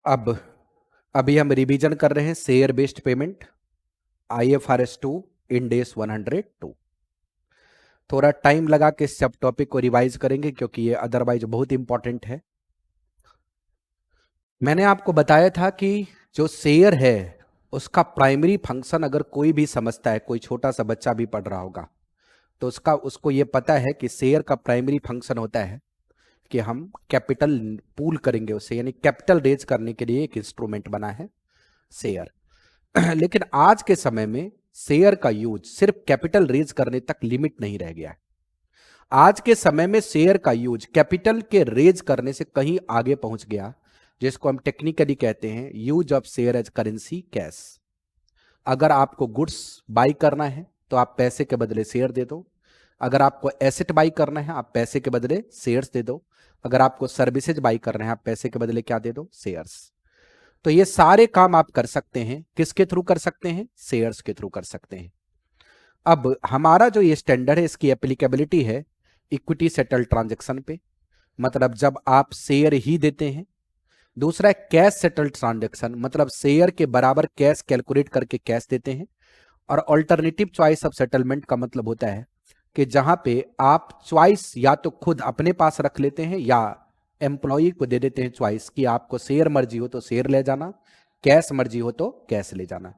अब अभी हम रिवीजन कर रहे हैं share based payment IFRS 2 Ind AS 102। थोड़ा टाइम लगा के इस सब टॉपिक को रिवाइज करेंगे क्योंकि ये अदरवाइज बहुत इंपॉर्टेंट है। मैंने आपको बताया था कि जो शेयर है उसका प्राइमरी फंक्शन अगर कोई भी समझता है, कोई छोटा सा बच्चा भी पढ़ रहा होगा तो उसको ये पता है कि शेयर का प्राइमरी फंक्शन होता है कि हम कैपिटल पूल करेंगे उससे, यानी कैपिटल रेज करने के लिए एक इंस्ट्रूमेंट बना है शेयर। लेकिन आज के समय में शेयर का यूज सिर्फ कैपिटल रेज करने तक लिमिट नहीं रह गया है। आज के समय में शेयर का यूज कैपिटल के रेज करने से कहीं आगे पहुंच गया, जिसको हम टेक्निकली कहते हैं use of share as currency cash. अगर आपको गुड्स बाई करना है तो आप पैसे के बदले शेयर दे दो। अगर आपको एसेट बाई करना है आप पैसे के बदले शेयर्स दे दो। अगर आपको सर्विसेज बाई करना है आप पैसे के बदले क्या दे दो? शेयर्स। तो ये सारे काम आप कर सकते हैं, किसके थ्रू कर सकते हैं? शेयर्स के थ्रू कर सकते हैं। अब हमारा जो ये स्टैंडर्ड है इसकी एप्लीकेबिलिटी है इक्विटी सेटल ट्रांजैक्शन पे, मतलब जब आप शेयर ही देते हैं। दूसरा है कैश सेटल ट्रांजैक्शन, मतलब शेयर के बराबर कैश कैलकुलेट करके कैश देते हैं। और ऑल्टरनेटिव चॉइस ऑफ सेटलमेंट का मतलब होता है कि जहां पे आप चॉइस या तो खुद अपने पास रख लेते हैं या एम्प्लॉय को दे देते हैं चॉइस कि आपको शेयर मर्जी हो तो शेयर ले जाना, कैश मर्जी हो तो कैश ले जाना।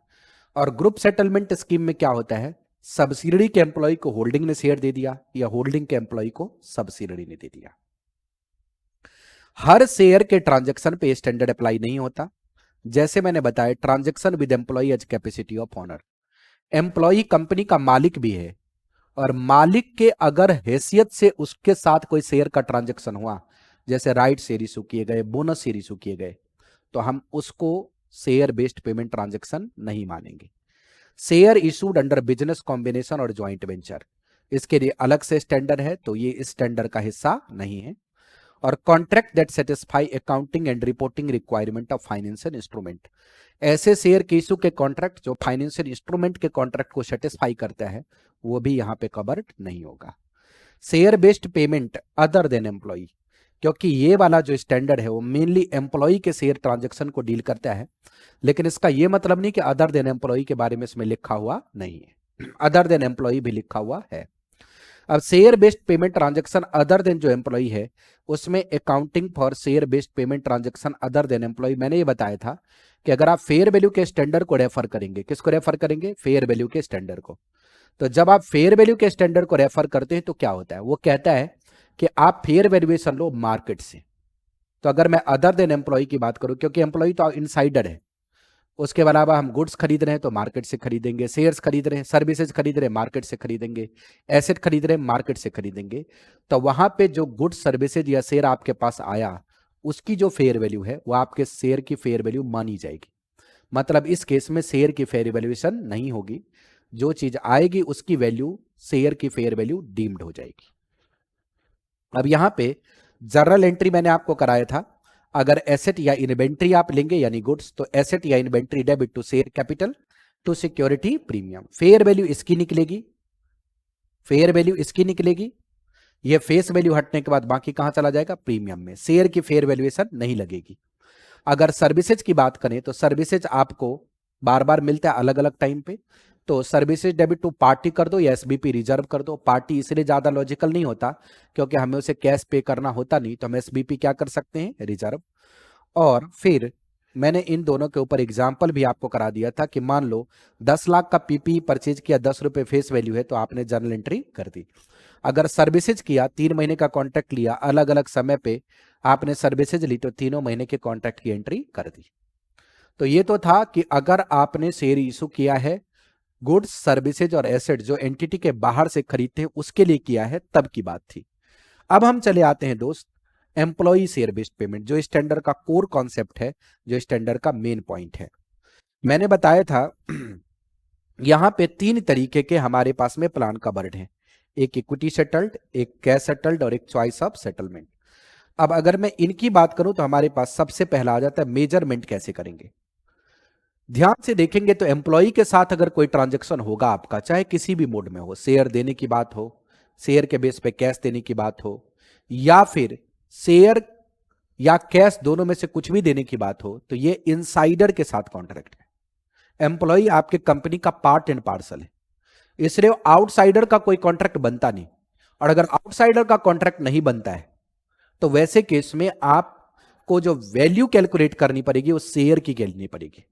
और ग्रुप सेटलमेंट स्कीम में क्या होता है, सब्सिडरी के एम्प्लॉय को होल्डिंग ने शेयर दे दिया या होल्डिंग के एम्प्लॉय को सब्सिडरी ने दे दिया। हर शेयर के ट्रांजैक्शन पे स्टैंडर्ड अप्लाई नहीं होता। जैसे मैंने बताया, transaction with employ as capacity of owner. Employ company का मालिक भी है और मालिक के अगर हैसियत से उसके साथ कोई शेयर का ट्रांजैक्शन हुआ, जैसे राइट शेयर इशू किए गए, बोनस शेयर इशू किए गए, तो हम उसको शेयर बेस्ड पेमेंट ट्रांजैक्शन नहीं मानेंगे। Share issued under business combination और ज्वाइंट वेंचर, इसके लिए अलग से स्टैंडर्ड है, तो ये इस स्टैंडर्ड का हिस्सा नहीं है। और contract that satisfy accounting and reporting requirement of financial instrument, ऐसे शेयर के इशू के कॉन्ट्रैक्ट जो फाइनेंशियल इंस्ट्रूमेंट के कॉन्ट्रैक्ट को सेटिस्फाई करता है वो भी यहां पे कवर्ड नहीं होगा। Share based payment other than employ, क्योंकि ये वाला जो स्टैंडर्ड है वो मेनली एम्प्लॉय के शेयर ट्रांजैक्शन को डील करता है, लेकिन इसका ये मतलब नहीं कि अदर देन एम्प्लॉय के बारे में इसमें लिखा हुआ नहीं है, अदर देन एम्प्लॉय भी लिखा हुआ है। अब share based payment transaction other than जो एम्प्लॉय है उसमें accounting for share based payment transaction other than employ, मैंने ये बताया था कि अगर आप फेयर वैल्यू के स्टैंडर्ड को रेफर करेंगे, किसको रेफर करेंगे? फेयर वैल्यू के स्टैंडर्ड को। तो जब आप फेयर वैल्यू के स्टैंडर्ड को रेफर करते हैं तो क्या होता है, वो कहता है कि आप फेयर वैल्यूएशन लो मार्केट से। तो अगर मैं अदर देन एम्प्लॉय की बात करूं, क्योंकि एम्प्लॉय तो इनसाइडर है, उसके अलावा हम गुड्स खरीद रहे हैं तो मार्केट से खरीदेंगे, शेयर्स खरीद रहे हैं, सर्विसेज खरीद रहे हैं मार्केट से खरीदेंगे, एसेट खरीद रहे हैं मार्केट से खरीदेंगे। तो वहां पे जो गुड्स सर्विसेज या शेयर आपके पास आया उसकी जो फेयर वैल्यू है वो आपके शेयर की फेयर वैल्यू मानी जाएगी। मतलब इस केस में शेयर की फेयर वैल्यूएशन नहीं होगी, जो चीज आएगी उसकी वैल्यू शेयर की फेयर वैल्यू डीम्ड हो जाएगी। अब यहां पे जर्नल एंट्री मैंने आपको कराया था, अगर एसेट या इन्वेंट्री आप लेंगे यानी गुड्स, तो एसेट या inventory debit to share capital to security premium, fair value इसकी निकलेगी, फेयर वैल्यू इसकी निकलेगी। ये फेस वैल्यू हटने के बाद बाकी कहां चला जाएगा? प्रीमियम में। शेयर की फेयर वैल्यूएशन नहीं लगेगी। अगर सर्विसेज की बात करें तो सर्विसेज आपको बार बार मिलता है अलग अलग टाइम पे, तो सर्विसेज डेबिट टू पार्टी कर दो या एसबीपी रिजर्व कर दो। पार्टी इसलिए ज्यादा लॉजिकल नहीं होता क्योंकि हमें उसे कैश पे करना होता नहीं, तो हम एसबीपी क्या कर सकते हैं? रिजर्व। और फिर मैंने इन दोनों के ऊपर एग्जाम्पल भी आपको करा दिया था कि मान लो 10 लाख का पीपी परचेज किया, 10 रुपए फेस वैल्यू है, तो आपने जर्नल एंट्री कर दी। अगर सर्विसेज किया, 3 महीने का कॉन्ट्रैक्ट लिया, अलग अलग समय पे आपने सर्विसेज ली, तो तीनों महीने के कॉन्ट्रैक्ट की एंट्री कर दी। तो ये तो था कि अगर आपने शेयर इशू किया है गुड्स सर्विसेज और एसेट जो एंटिटी के बाहर से खरीदते हैं उसके लिए किया है, तब की बात थी। अब हम चले आते हैं दोस्त एम्प्लॉय शेयर बेस्ड पेमेंट, जो स्टैंडर्ड का कोर कॉन्सेप्ट है, जो स्टैंडर्ड का मेन पॉइंट है। मैंने बताया था यहां पे 3 तरीके के हमारे पास में प्लान का वर्ड है, एक इक्विटी सेटल्ड, एक कैश सेटल्ड और एक चॉइस ऑफ सेटलमेंट। अब अगर मैं इनकी बात करूं तो हमारे पास सबसे पहला आ जाता है मेजरमेंट कैसे करेंगे। ध्यान से देखेंगे तो एम्प्लॉय के साथ अगर कोई ट्रांजैक्शन होगा आपका, चाहे किसी भी मोड में हो, शेयर देने की बात हो, शेयर के बेस पे कैश देने की बात हो, या फिर शेयर या कैश, दोनों में से कुछ भी देने की बात हो, तो ये इनसाइडर के साथ कॉन्ट्रैक्ट है। एम्प्लॉई आपके कंपनी का पार्ट एंड पार्सल है, इसलिए आउटसाइडर का कोई कॉन्ट्रैक्ट बनता नहीं। और अगर आउटसाइडर का कॉन्ट्रैक्ट नहीं बनता है तो वैसे केस में आपको जो वैल्यू कैलकुलेट करनी पड़ेगी वो शेयर की करनी पड़ेगी।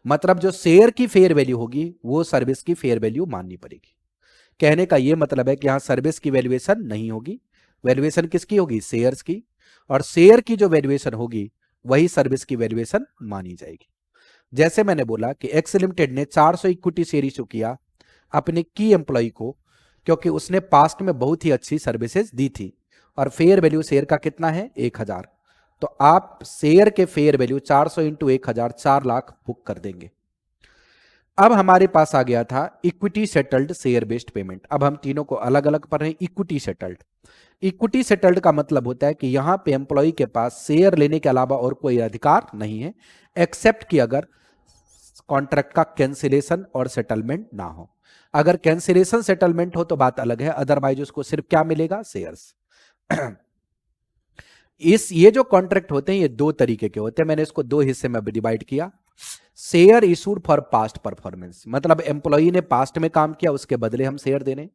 मतलब जो शेयर की फेयर वैल्यू होगी वो सर्विस की फेयर वैल्यू माननी पड़ेगी। कहने का यह मतलब है कि यहां सर्विस की वैल्यूएशन नहीं होगी, वैल्यूएशन किसकी होगी, शेयर्स की। और शेयर की जो वैल्यूएशन होगी वही सर्विस की वैल्यूएशन मानी जाएगी। जैसे मैंने बोला कि एक्स लिमिटेड ने 400 इक्विटी शेयर इशू किया अपने की एम्प्लॉय को, क्योंकि उसने पास्ट में बहुत ही अच्छी सर्विसेज दी थी, और फेयर वैल्यू शेयर का कितना है, 1000। तो आप शेयर के fair value 400 into 1000, 4 lakh book कर देंगे। अब हमारे पास आ गया था equity settled share based payment. अब हम तीनों को अलग अलग पढ़ रहे हैं। इक्विटी सेटल्ड, इक्विटी सेटल्ड का मतलब होता है कि यहां पे एम्प्लॉय के पास शेयर लेने के अलावा और कोई अधिकार नहीं है, एक्सेप्ट कि अगर कॉन्ट्रैक्ट का कैंसिलेशन और सेटलमेंट ना हो। अगर कैंसिलेशन सेटलमेंट हो तो बात अलग है, अदरवाइज उसको सिर्फ क्या मिलेगा, शेयर्स। ये जो कॉन्ट्रैक्ट होते हैं ये दो तरीके के होते हैं, मैंने इसको दो हिस्से में डिवाइड किया। Share issued for past performance, मतलब एम्प्लॉई ने पास्ट में काम किया उसके बदले हम शेयर देने,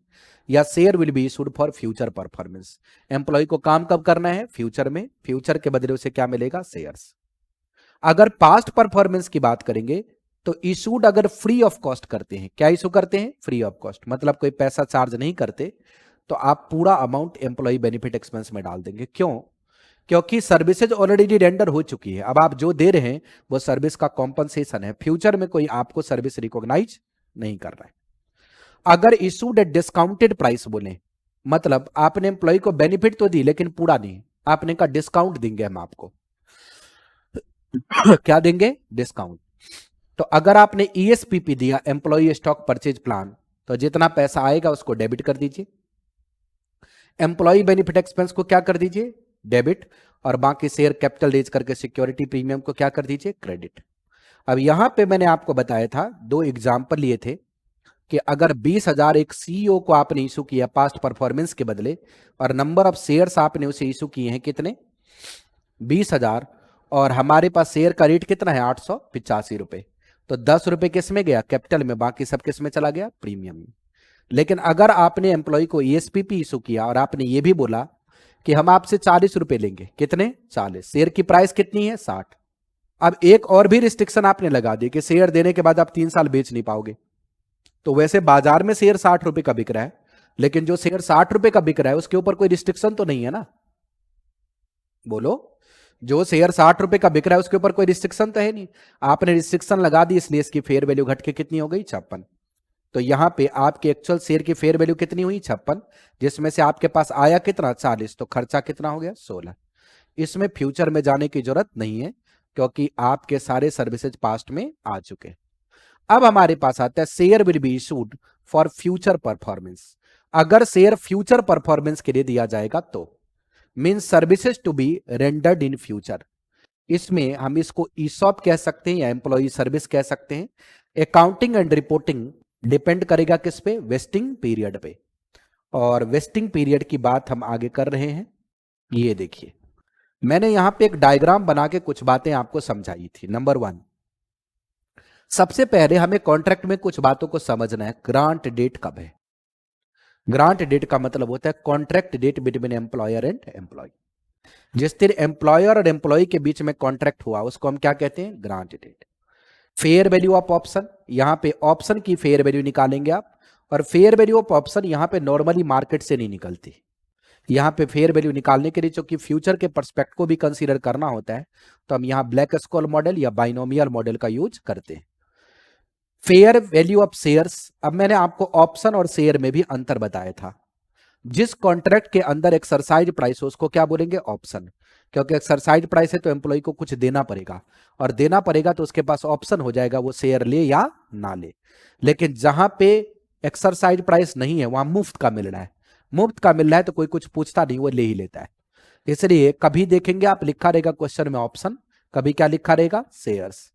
या share will be issued for future performance, employ को काम कब करना है, फ्यूचर में, फ्यूचर के बदले उसे क्या मिलेगा, शेयर्स। अगर पास्ट परफॉर्मेंस की बात करेंगे तो इशूड अगर फ्री ऑफ कॉस्ट करते हैं, क्या इशू करते हैं, फ्री ऑफ कॉस्ट, मतलब कोई पैसा चार्ज नहीं करते, तो आप पूरा अमाउंट एम्प्लॉय बेनिफिट एक्सपेंस में डाल देंगे। क्यों, क्योंकि सर्विसेज ऑलरेडी रेंडर हो चुकी है, अब आप जो दे रहे हैं वो सर्विस का कॉम्पनसेशन है, फ्यूचर में कोई आपको सर्विस रिकॉग्नाइज नहीं कर रहा है। अगर इशूड एट डिस्काउंटेड प्राइस बोले, मतलब आपने एम्प्लॉय को बेनिफिट तो दी लेकिन पूरा नहीं, आपने कहा डिस्काउंट देंगे हम आपको क्या देंगे, डिस्काउंट। तो अगर आपने ईएसपीपी दिया, एम्प्लॉय स्टॉक परचेज प्लान, तो जितना पैसा आएगा उसको डेबिट कर दीजिए, एम्प्लॉय बेनिफिट एक्सपेंस को क्या कर दीजिए, डेबिट, और बाकी शेयर कैपिटल रेज करके सिक्योरिटी प्रीमियम को क्या कर दीजिए, क्रेडिट। अब यहां पे मैंने आपको बताया था, दो एग्जांपल लिए थे कि अगर 20,000 एक सीईओ को आपने इशू किया पास्ट परफॉर्मेंस के बदले, और नंबर ऑफ शेयर्स आपने उसे इशू किए हैं कितने, 20,000, और हमारे पास शेयर का रेट कितना है, 885 रुपए, तो 10 रुपए किस में गया, कैपिटल में, बाकी सब किस में चला गया, प्रीमियम में। लेकिन अगर आपने एम्प्लॉय को ईएसपीपी इशू किया और आपने ये भी बोला कि हम आपसे 40 रुपए लेंगे, कितने, 40, शेयर की प्राइस कितनी है, 60। अब एक और भी रिस्ट्रिक्शन आपने लगा दी कि शेयर देने के बाद आप 3 साल बेच नहीं पाओगे। तो वैसे बाजार में शेयर 60 रुपए का बिक रहा है, लेकिन जो शेयर 60 रुपए का बिक रहा है उसके ऊपर कोई रिस्ट्रिक्शन तो नहीं है ना, बोलो, जो शेयर 60 रुपए का बिक रहा है उसके ऊपर कोई रिस्ट्रिक्शन तो है नहीं, आपने रिस्ट्रिक्शन लगा दी, इसलिए इसकी फेयर वैल्यू घट के कितनी हो गई, 56। तो यहां पे आपके एक्चुअल शेयर की फेयर वैल्यू कितनी हुई, 56, जिसमें से आपके पास आया कितना, 40, तो खर्चा कितना हो गया, 16। इसमें फ्यूचर में जाने की जरूरत नहीं है क्योंकि आपके सारे सर्विसेज पास्ट में आ चुके। अब हमारे पास आता है share will be issued for future performance. अगर शेयर फ्यूचर परफॉर्मेंस के लिए दिया जाएगा तो mean services to be rendered in future, इसमें हम इसको ईसॉप कह सकते हैं या एम्प्लॉय सर्विस कह सकते हैं। अकाउंटिंग एंड रिपोर्टिंग डिपेंड करेगा किस पे, वेस्टिंग पीरियड पे, और वेस्टिंग पीरियड की बात हम आगे कर रहे हैं। ये देखिए, मैंने यहां पे एक डायग्राम बना के कुछ बातें आपको समझाई थी। नंबर 1, सबसे पहले हमें कॉन्ट्रैक्ट में कुछ बातों को समझना है। ग्रांट डेट कब है, ग्रांट डेट का मतलब होता है contract date between employer and employee. जिस दिन एम्प्लॉयर और एम्प्लॉय के बीच में कॉन्ट्रैक्ट हुआ उसको हम क्या कहते हैं, grant date. Fair value of option, यहां पे ऑप्शन की फेयर वैल्यू निकालेंगे आप, और फेयर वैल्यू ऑफ ऑप्शन यहां पे नॉर्मली मार्केट से नहीं निकलती। यहां पे फेयर वैल्यू निकालने के लिए चूंकि फ्यूचर के पर्सपेक्ट को भी कंसीडर करना होता है, तो हम यहां ब्लैक स्कॉल मॉडल या बाइनोमियल मॉडल का यूज करते हैं। फेयर वैल्यू ऑफ शेयर्स, अब मैंने आपको ऑप्शन और शेयर में भी अंतर बताया था। जिस कॉन्ट्रैक्ट के अंदर एक्सरसाइज प्राइस हो उसको क्या बोलेंगे, ऑप्शन, क्योंकि एक्सरसाइज प्राइस है तो एम्प्लॉय को कुछ देना पड़ेगा, और देना पड़ेगा तो उसके पास ऑप्शन हो जाएगा वो शेयर ले या ना ले। लेकिन जहां पे एक्सरसाइज प्राइस नहीं है वहां मुफ्त का मिल रहा है, मुफ्त का मिल रहा है तो कोई कुछ पूछता नहीं, वो ले ही लेता है। इसलिए कभी देखेंगे आप लिखा रहेगा क्वेश्चन में ऑप्शन, कभी क्या लिखा रहेगा, शेयर्स।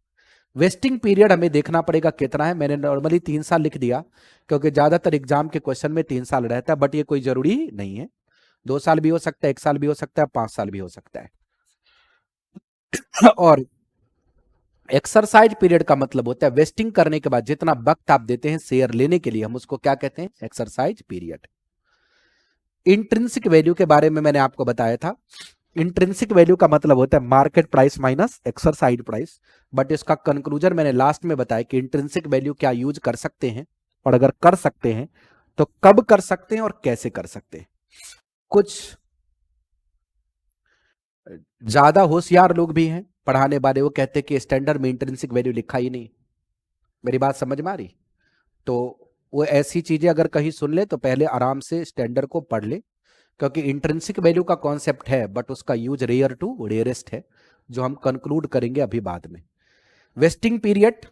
वेस्टिंग पीरियड हमें देखना पड़ेगा कितना है, मैंने नॉर्मली 3 साल लिख दिया क्योंकि ज्यादातर एग्जाम के क्वेश्चन में 3 साल रहता है, बट ये कोई जरूरी नहीं है, 2 साल भी हो सकता है, 1 साल भी हो सकता है, 5 साल भी हो सकता है। और एक्सरसाइज पीरियड का मतलब होता है वेस्टिंग करने के बाद जितना वक्त आप देते हैं शेयर लेने के लिए, हम उसको क्या कहते हैं, एक्सरसाइज पीरियड। इंट्रिंसिक वैल्यू के बारे में मैंने आपको बताया था। इंट्रिंसिक वैल्यू का मतलब होता है market price minus exercise price. But इसका कंक्लूजन मैंने लास्ट में बताया कि इंट्रिंसिक वैल्यू क्या यूज कर सकते हैं, और अगर कर सकते हैं तो कब कर सकते हैं और कैसे कर सकते हैं। कुछ ज्यादा होशियार लोग भी हैं पढ़ाने वाले, वो कहते हैं कि स्टैंडर्ड में इंट्रिंसिक वैल्यू लिखा ही नहीं। मेरी बात समझ में आ रही? तो वो ऐसी चीजें अगर कहीं सुन ले तो पहले आराम से स्टैंडर्ड को पढ़ ले, क्योंकि इंट्रिंसिक वैल्यू का कॉन्सेप्ट है बट उसका यूज रेयर टू रेयरेस्ट है, जो हम कंक्लूड करेंगे अभी बाद में। वेस्टिंग पीरियड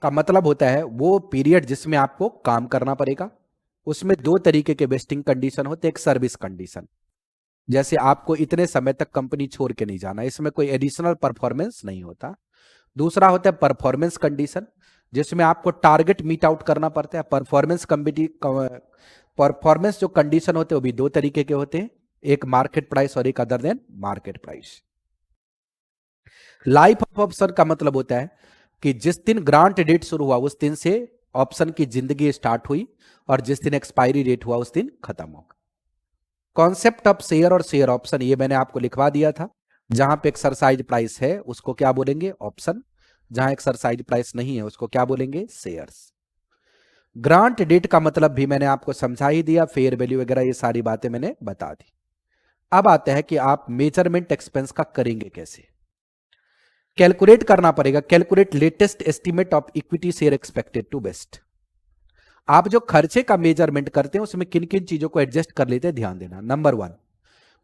का मतलब होता है वो पीरियड जिसमें आपको काम करना पड़ेगा। उसमें दो तरीके के वेस्टिंग कंडीशन होते हैं। एक सर्विस कंडीशन, जैसे आपको इतने समय तक कंपनी छोड़ के नहीं जाना, इसमें कोई एडिशनल परफॉर्मेंस नहीं होता। दूसरा होता है परफॉर्मेंस कंडीशन, जिसमें आपको टारगेट मीट आउट करना पड़ता है। परफॉर्मेंस जो कंडीशन होते हैं वो भी दो तरीके के होते हैं, एक मार्केट प्राइस और एक other than market price. Life of option का मतलब होता है कि जिस दिन ग्रांट डेट शुरू हुआ उस दिन से ऑप्शन की जिंदगी स्टार्ट हुई, और जिस दिन एक्सपायरी डेट हुआ उस दिन खत्म होगा। कॉन्सेप्ट ऑफ शेयर और शेयर ऑप्शन ये मैंने आपको लिखवा दिया था। जहां पे एक्सरसाइज प्राइस है उसको क्या बोलेंगे, ऑप्शन। जहां एक्सरसाइज प्राइस नहीं है उसको क्या बोलेंगे, शेयर्स। ग्रांट डेट का मतलब भी मैंने आपको समझा ही दिया, फेयर वैल्यू वगैरह ये सारी बातें मैंने बता दी। अब आता है कि आप मेजरमेंट एक्सपेंस का करेंगे कैसे। कैलकुलेट करना पड़ेगा, calculate latest estimate of equity share expected to vest. आप जो खर्चे का मेजरमेंट करते हैं उसमें किन किन चीजों को एडजस्ट कर लेते हैं, ध्यान देना। नंबर वन,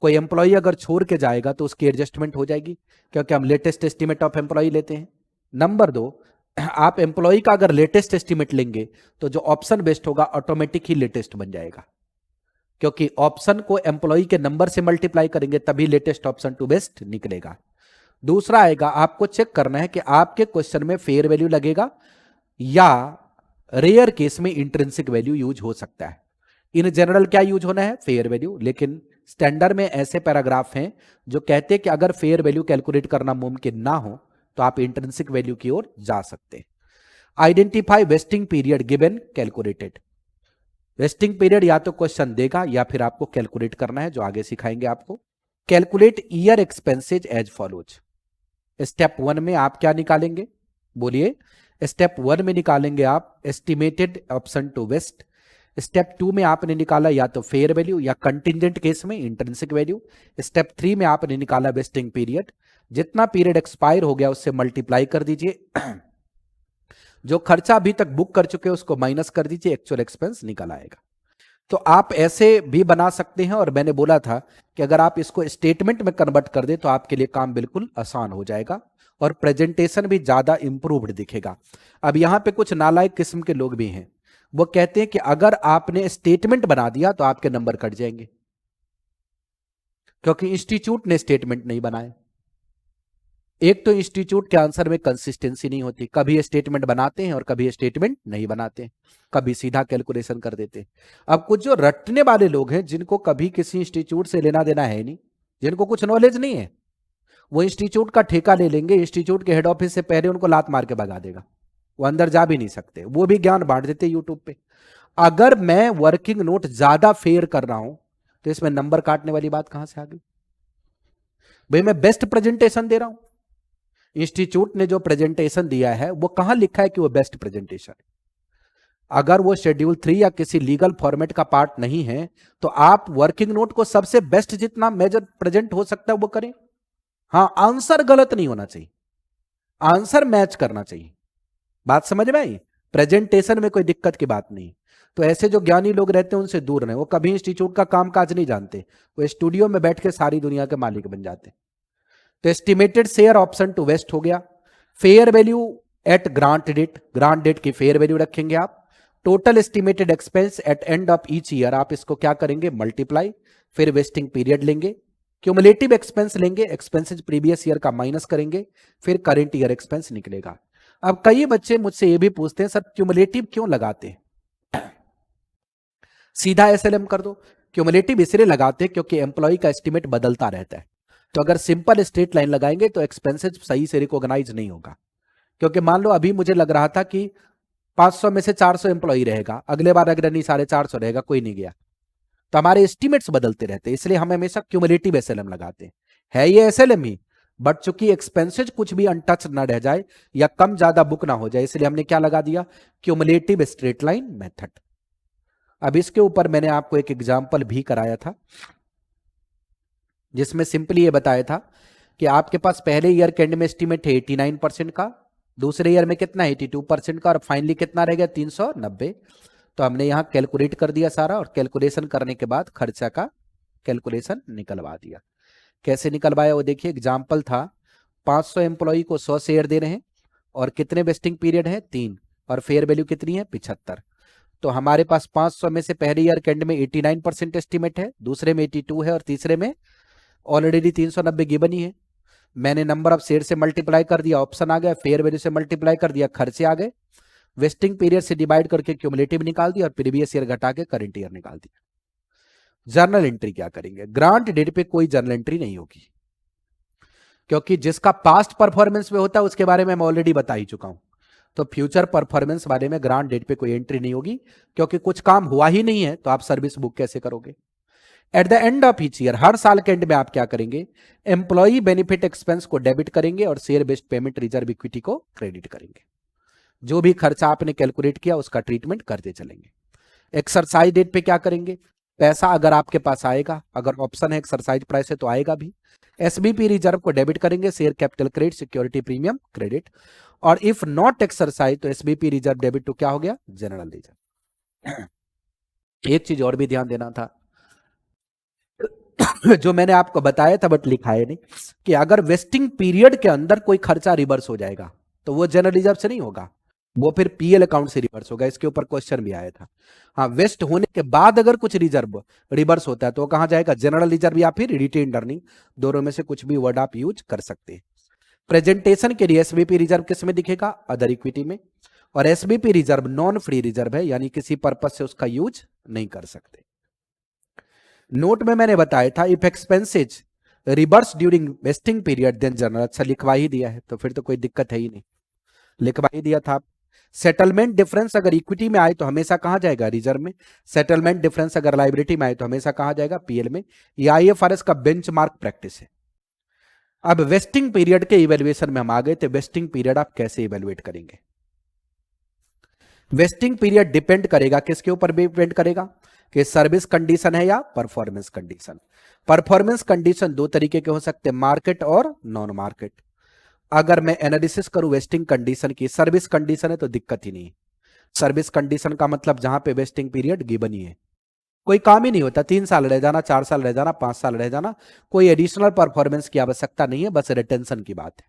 कोई एम्प्लॉय अगर छोड़ के जाएगा तो उसकी एडजस्टमेंट हो जाएगी, क्योंकि हम लेटेस्ट एस्टीमेट ऑफ एम्प्लॉय लेते हैं। नंबर दो, आप एम्प्लॉय का अगर लेटेस्ट एस्टीमेट लेंगे तो जो ऑप्शन बेस्ट होगा ऑटोमेटिक ही लेटेस्ट बन जाएगा, क्योंकि ऑप्शन को एम्प्लॉय के नंबर से मल्टीप्लाई करेंगे तभी लेटेस्ट ऑप्शन टू बेस्ट निकलेगा। दूसरा आएगा, आपको चेक करना है कि आपके क्वेश्चन में फेयर वैल्यू लगेगा या रेयर केस में इंट्रिंसिक वैल्यू यूज हो सकता है। इन जनरल क्या यूज होना है, फेयर वैल्यू। लेकिन स्टैंडर्ड में ऐसे पैराग्राफ हैं जो कहते हैं कि अगर फेयर वैल्यू कैलकुलेट करना मुमकिन ना हो तो आप इंट्रिंसिक वैल्यू की ओर जा सकते हैं। Identify vesting period given calculated. Vesting period या तो क्वेश्चन देगा या फिर आपको कैलकुलेट करना है, जो आगे सिखाएंगे आपको। Calculate year expenses as follows. Step one में आप क्या निकालेंगे, बोलिए। स्टेप वन में निकालेंगे आप estimated option to vest. Step two में आपने निकाला या तो फेयर वैल्यू या कंटिजेंट केस में इंट्रिंसिक वैल्यू। स्टेप थ्री में आपने निकाला वेस्टिंग पीरियड। जितना पीरियड एक्सपायर हो गया उससे मल्टीप्लाई कर दीजिए। जो खर्चा अभी तक बुक कर चुके हैं उसको माइनस कर दीजिए, एक्चुअल एक्सपेंस निकल आएगा। तो आप ऐसे भी बना सकते हैं, और मैंने बोला था कि अगर आप इसको स्टेटमेंट में कन्वर्ट कर दे तो आपके लिए काम बिल्कुल आसान हो जाएगा और प्रेजेंटेशन भी ज्यादा इंप्रूव्ड दिखेगा। अब यहां पे कुछ नालायक किस्म के लोग भी हैं, वो कहते हैं कि अगर आपने स्टेटमेंट बना दिया तो आपके नंबर कट जाएंगे, क्योंकि इंस्टीट्यूट ने स्टेटमेंट नहीं बनाए। एक तो इंस्टीट्यूट के आंसर में कंसिस्टेंसी नहीं होती, कभी स्टेटमेंट बनाते हैं और कभी स्टेटमेंट नहीं बनाते, कभी सीधा कैलकुलेशन कर देते हैं। अब कुछ जो रटने वाले लोग हैं जिनको कभी किसी इंस्टीट्यूट से लेना देना है नहीं, जिनको कुछ नॉलेज नहीं है, वो इंस्टीट्यूट का ठेका ले लेंगे, इंस्टीट्यूट के हेड ऑफिस से पहले उनको लात मार के भगा देगा, वो अंदर जा भी नहीं सकते, वो भी ज्ञान बांट देते यूट्यूब पे। अगर मैं वर्किंग नोट ज्यादा फेयर कर रहा हूं तो इसमें नंबर काटने वाली बात कहां से आ गई? भाई मैं बेस्ट प्रेजेंटेशन दे रहा हूं, इंस्टीट्यूट ने जो प्रेजेंटेशन दिया है वो कहां लिखा है कि वो बेस्ट प्रेजेंटेशन है? अगर वो शेड्यूल 3 या किसी लीगल फॉर्मेट का पार्ट नहीं है तो आप वर्किंग नोट को सबसे बेस्ट जितना मेजर प्रेजेंट हो सकता है वो करें। हाँ, आंसर गलत नहीं होना चाहिए, आंसर मैच करना चाहिए। बात समझ में आई? प्रेजेंटेशन में कोई दिक्कत की बात नहीं। तो ऐसे जो ज्ञानी लोग रहते हैं उनसे दूर रहें, वो कभी इंस्टीट्यूट का काम काज नहीं जानते, वो स्टूडियो में बैठ के सारी दुनिया के मालिक बन जाते। तो estimated share option to vest हो गया। Fair value at grant date, grant date की फेयर वैल्यू रखेंगे आप। Total estimated expense at end of each year, आप इसको क्या करेंगे, मल्टीप्लाई। फिर वेस्टिंग पीरियड लेंगे, क्यूमुलेटिव एक्सपेंस लेंगे, एक्सपेंसेस प्रीवियस ईयर का माइनस करेंगे, फिर करंट ईयर एक्सपेंस निकलेगा। अब कई बच्चे मुझसे ये भी पूछते हैं सर क्यूमुलेटिव क्यों लगाते हैं, सीधा एसएलएम कर दो। क्यूमुलेटिव इसलिए लगाते हैं क्योंकि एम्प्लॉय का एस्टिमेट बदलता रहता है, तो अगर सिंपल स्ट्रेट लाइन लगाएंगे तो एक्सपेंसेस सही से रिकॉग्नाइज नहीं होगा, क्योंकि मान लो अभी मुझे लग रहा था कि 500 में से 400 एम्प्लॉय रहेगा, अगले बार अगर नहीं 450 रहेगा, कोई नहीं गया, तो हमारे एस्टिमेट्स बदलते रहते हैं, इसलिए हम हमेशा क्यूमुलेटिव एसएलएम लगाते हैं। है ये एसएलएम ही, बट चूंकि एक्सपेंसेज कुछ भी अनटच ना रह जाए या कम ज्यादा बुक ना हो जाए, इसलिए हमने क्या लगा दिया, क्यूमुलेटिव स्ट्रेट लाइन मेथड। अब इसके ऊपर मैंने आपको एक एग्जाम्पल भी कराया था, जिसमें सिंपली ये बताया था कि आपके पास पहले ईयर के एंड में एस्टिमेट है 89% का, दूसरे ईयर में कितना 82% का, और फाइनली कितना रह गया 390। तो हमने यहां कैलकुलेट कर दिया सारा, और कैलकुलेशन करने के बाद खर्चा का कैलकुलेशन निकलवा दिया। कैसे निकलवाया वो देखिए, एग्जाम्पल था 500 एम्प्लॉय को 100 शेयर दे रहे हैं, और कितने वेस्टिंग पीरियड है 3, और फेयर वैल्यू कितनी है 75। तो हमारे पास 500 में से पहले ईयर के एंड में 89% एस्टिमेट है, दूसरे में 82 है, और तीसरे में ऑलरेडी 390 गिवन ही है। मैंने नंबर ऑफ शेयर से मल्टीप्लाई कर दिया, ऑप्शन आ गया, फेयर वैल्यू से मल्टीप्लाई कर दिया, खर्चे आ गए, वेस्टिंग पीरियड से डिवाइड करके क्यूमुलेटिव निकाल दिया, और प्रीवियस ईयर घटा के करंट ईयर निकाल दिया। जर्नल एंट्री क्या करेंगे, ग्रांट डेट पे कोई जर्नल एंट्री नहीं होगी, क्योंकि जिसका पास्ट परफॉर्मेंस में होता है उसके बारे में मैं ऑलरेडी बता ही चुका हूं। तो फ्यूचर परफॉर्मेंस वाले में ग्रांट डेट पे कोई एंट्री नहीं होगी, क्योंकि कुछ काम हुआ ही नहीं है, तो आप सर्विस बुक कैसे करोगे। At the end of each year, हर साल के एंड में आप क्या करेंगे, एम्प्लॉई बेनिफिट एक्सपेंस को डेबिट करेंगे और share based payment reserve equity को क्रेडिट करेंगे। जो भी खर्चा आपने कैलकुलेट किया उसका ट्रीटमेंट करते चलेंगे। एक्सरसाइज डेट पे क्या करेंगे, पैसा अगर आपके पास आएगा, अगर ऑप्शन है एक्सरसाइज प्राइस है तो आएगा भी, एसबीपी रिजर्व को डेबिट करेंगे, share capital credit, security premium credit, और इफ नॉट एक्सरसाइज तो एसबीपी रिजर्व डेबिट टू क्या हो गया, जनरल रिजर्व। एक चीज और भी ध्यान देना था, जो मैंने आपको बताया था बट लिखा है नहीं, कि अगर वेस्टिंग पीरियड के अंदर कोई खर्चा रिवर्स हो जाएगा तो वो जनरल रिजर्व से नहीं होगा, वो फिर पीएल अकाउंट से रिवर्स होगा। इसके ऊपर क्वेश्चन भी आया था। हाँ, वेस्ट होने के बाद अगर कुछ रिजर्व रिवर्स होता है तो कहां जाएगा, जनरल रिजर्व या फिर रिटेन्ड अर्निंग, दोनों में से कुछ भी वर्ड आप यूज कर सकते हैं। प्रेजेंटेशन के लिए एसबीपी रिजर्व किस में दिखेगा, अदर इक्विटी में, और SBP reserve non free reserve है, यानी किसी पर्पज से उसका यूज नहीं कर सकते। नोट में मैंने बताया था if expenses reverse during vesting period then journal, अच्छा लिखवा ही दिया है तो फिर तो कोई दिक्कत है ही नहीं, लिखवा ही दिया था। सेटलमेंट डिफरेंस अगर इक्विटी में आए तो हमेशा कहां जाएगा, रिजर्व में। सेटलमेंट डिफरेंस अगर लायबिलिटी में आए तो हमेशा कहां जाएगा, पीएल में। ये आईएफआरएस का बेंचमार्क प्रैक्टिस है। अब वेस्टिंग पीरियड के इवेल्युएशन में हम आ गए थे, वेस्टिंग पीरियड आप कैसे इवेल्युएट करेंगे। वेस्टिंग पीरियड डिपेंड करेगा, किसके ऊपर डिपेंड करेगा, कि सर्विस कंडीशन है या परफॉर्मेंस कंडीशन। परफॉर्मेंस कंडीशन दो तरीके के हो सकते हैं, मार्केट और नॉन मार्केट। अगर मैं एनालिसिस करूं वेस्टिंग कंडीशन की, सर्विस कंडीशन है तो दिक्कत ही नहीं। सर्विस कंडीशन का मतलब जहां पे वेस्टिंग पीरियड गिवन ही है, कोई काम ही नहीं होता, 3 साल रह जाना, 4 साल रह जाना, 5 साल रह जाना, कोई एडिशनल परफॉर्मेंस की आवश्यकता नहीं है, बस रिटेंशन की बात है।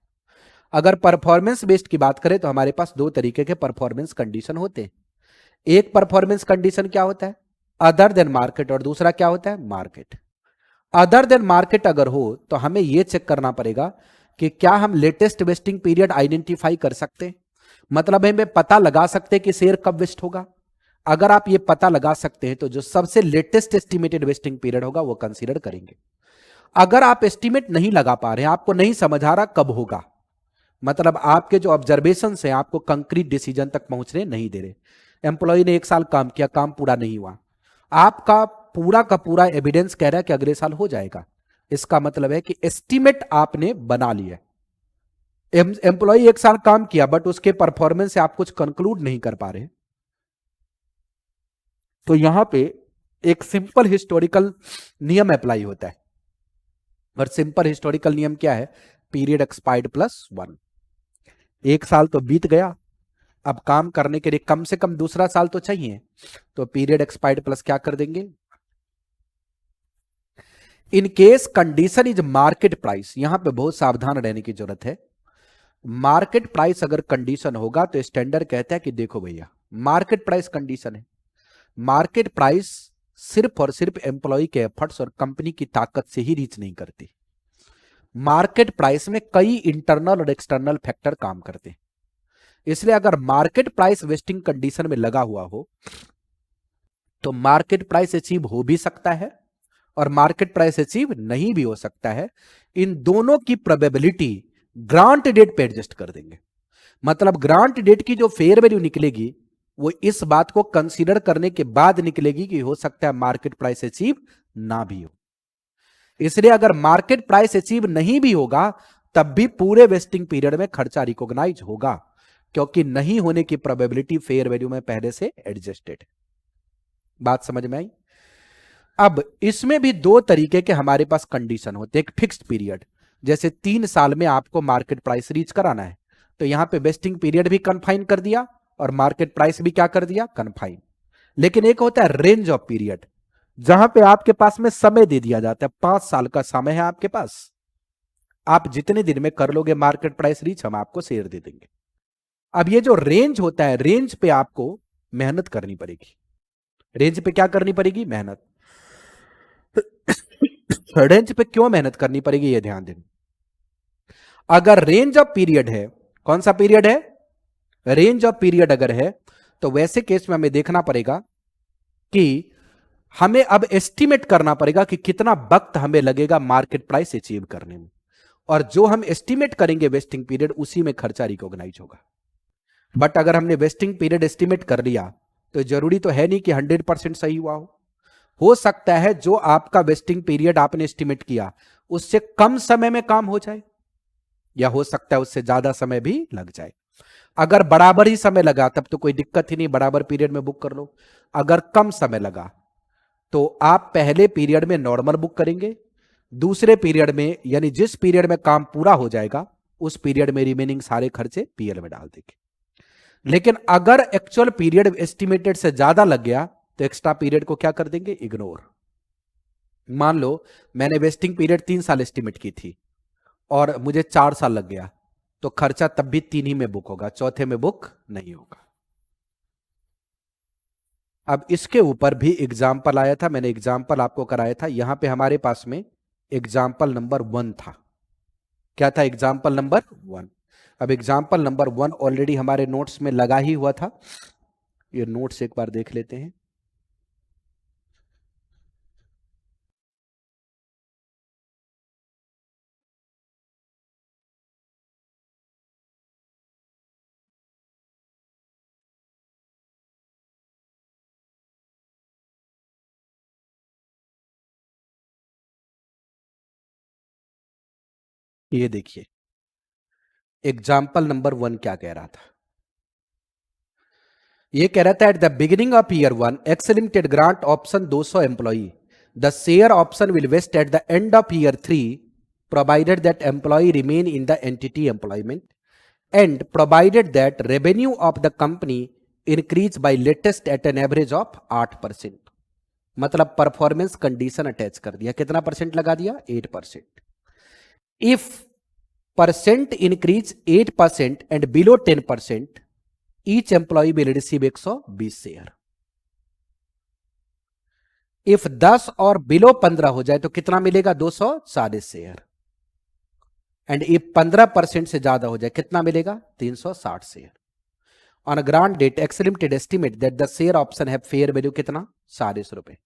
अगर परफॉर्मेंस बेस्ड की बात करें तो हमारे पास दो तरीके के परफॉर्मेंस कंडीशन होते हैं। एक परफॉर्मेंस कंडीशन क्या होता है, अदर देन मार्केट, और दूसरा क्या होता है, मार्केट। अदर देन मार्केट अगर हो तो हमें यह चेक करना पड़ेगा कि क्या हम लेटेस्ट वेस्टिंग पीरियड आइडेंटिफाई कर सकते हैं, मतलब हमें पता लगा सकते हैं कि शेयर कब वेस्ट होगा। अगर आप ये पता लगा सकते हैं तो जो सबसे लेटेस्ट एस्टिमेटेड वेस्टिंग पीरियड होगा वो कंसीडर करेंगे। अगर आप एस्टिमेट नहीं लगा पा रहे हैं, आपको नहीं समझ आ रहा कब होगा, मतलब आपके जो ऑब्जर्वेशन है आपको कंक्रीट डिसीजन तक पहुंचने नहीं दे रहे। एम्प्लॉय ने 1 साल काम किया, काम पूरा नहीं हुआ, आपका पूरा का पूरा एविडेंस कह रहा है कि अगले साल हो जाएगा, इसका मतलब है कि एस्टिमेट आपने बना लिया। एम्प्लॉय 1 साल काम किया बट उसके परफॉर्मेंस से आप कुछ कंक्लूड नहीं कर पा रहे, तो यहां पे एक सिंपल हिस्टोरिकल नियम अप्लाई होता है। और सिंपल हिस्टोरिकल नियम क्या है, पीरियड एक्सपायर्ड प्लस 1। 1 साल तो बीत गया, अब काम करने के लिए कम से कम दूसरा साल तो चाहिए, तो पीरियड एक्सपायर्ड प्लस क्या कर देंगे। In case condition is market price, यहां पे बहुत सावधान रहने की जरूरत है। मार्केट प्राइस अगर कंडीशन होगा तो स्टैंडर्ड कहता है कि देखो भैया मार्केट प्राइस कंडीशन है, मार्केट प्राइस सिर्फ और सिर्फ एम्प्लॉय के एफर्ट्स और कंपनी की ताकत से ही रीच नहीं करती। मार्केट प्राइस में कई इंटरनल और एक्सटर्नल फैक्टर काम करते हैं, इसलिए अगर मार्केट प्राइस वेस्टिंग कंडीशन में लगा हुआ हो तो मार्केट प्राइस अचीव हो भी सकता है और मार्केट प्राइस अचीव नहीं भी हो सकता है। इन दोनों की प्रोबेबिलिटी ग्रांट डेट पे एडजस्ट कर देंगे। मतलब ग्रांट डेट की जो फेयर वैल्यू निकलेगी वो इस बात को कंसीडर करने के बाद निकलेगी कि हो सकता है मार्केट प्राइस अचीव ना भी हो। इसलिए अगर मार्केट प्राइस अचीव नहीं भी होगा तब भी पूरे वेस्टिंग पीरियड में खर्चा रिकॉग्नाइज होगा, क्योंकि नहीं होने की प्रोबेबिलिटी फेयर वैल्यू में पहले से एडजस्टेड है। बात समझ में आई? अब इसमें भी दो तरीके के हमारे पास कंडीशन होते हैं। एक फिक्स्ड पीरियड, जैसे 3 साल में आपको मार्केट प्राइस रीच कराना है, तो यहां पे वेस्टिंग पीरियड भी कन्फाइन कर दिया और मार्केट प्राइस भी क्या कर दिया, कन्फाइन। लेकिन एक होता है रेंज ऑफ पीरियड, जहां पे आपके पास में समय दे दिया जाता है, 5 साल का समय है आपके पास, आप जितने दिन में कर लोगे मार्केट प्राइस रीच, हम आपको शेयर दे देंगे। अब ये जो रेंज होता है, रेंज पे आपको मेहनत करनी पड़ेगी। रेंज पे क्या करनी पड़ेगी, मेहनत। रेंज पे क्यों मेहनत करनी पड़ेगी, ये ध्यान देना। अगर रेंज ऑफ पीरियड है, कौन सा पीरियड है, रेंज ऑफ पीरियड अगर है, तो वैसे केस में हमें देखना पड़ेगा कि हमें अब एस्टिमेट करना पड़ेगा कि कितना वक्त हमें लगेगा मार्केट प्राइस अचीव करने में, और जो हम एस्टिमेट करेंगे वेस्टिंग पीरियड, उसी में खर्चा रिकॉग्नाइज होगा। बट अगर हमने वेस्टिंग पीरियड एस्टिमेट कर लिया तो जरूरी तो है नहीं कि 100% सही हुआ हो सकता है जो आपका वेस्टिंग पीरियड आपने एस्टिमेट किया उससे कम समय में काम हो जाए, या हो सकता है उससे ज्यादा समय भी लग जाए। अगर बराबर ही समय लगा तब तो कोई दिक्कत ही नहीं, बराबर पीरियड में बुक कर लो। अगर कम समय लगा तो आप पहले पीरियड में नॉर्मल बुक करेंगे, दूसरे पीरियड में यानी जिस पीरियड में काम पूरा हो जाएगा उस पीरियड में रिमेनिंग सारे खर्चे पीएल में डाल देंगे। लेकिन अगर एक्चुअल पीरियड एस्टिमेटेड से ज्यादा लग गया तो एक्स्ट्रा पीरियड को क्या कर देंगे, इग्नोर। मान लो मैंने वेस्टिंग पीरियड 3 साल एस्टिमेट की थी और मुझे 4 साल लग गया, तो खर्चा तब भी 3 ही में बुक होगा, चौथे में बुक नहीं होगा। अब इसके ऊपर भी एग्जाम्पल आया था, मैंने एग्जाम्पल आपको कराया था। यहां पे हमारे पास में एग्जाम्पल नंबर 1 था। क्या था, एग्जाम्पल नंबर 1। अब एग्जाम्पल नंबर 1 ऑलरेडी हमारे नोट्स में लगा ही हुआ था, ये नोट्स एक बार देख लेते हैं। ये देखिए एग्जाम्पल नंबर 1 क्या कह रहा था, ये कह रहा था at the beginning of year 1 X limited grant option 200 employee, the share option will vest at the end of year 3 provided that employee remain in the entity employment and provided that revenue of the company increase by latest at an average of 8%। मतलब performance condition attach कर दिया, कितना percent लगा दिया, 8%। If percent increase 8% and below 10%, each employ will receive 120 share. If 10 और below 15 हो जाए तो कितना मिलेगा, 240 शेयर। एंड ये 15% से ज्यादा हो जाए कितना मिलेगा, 360 share. On grant date X limited estimate that the share option have fair value कितना, 40 रुपए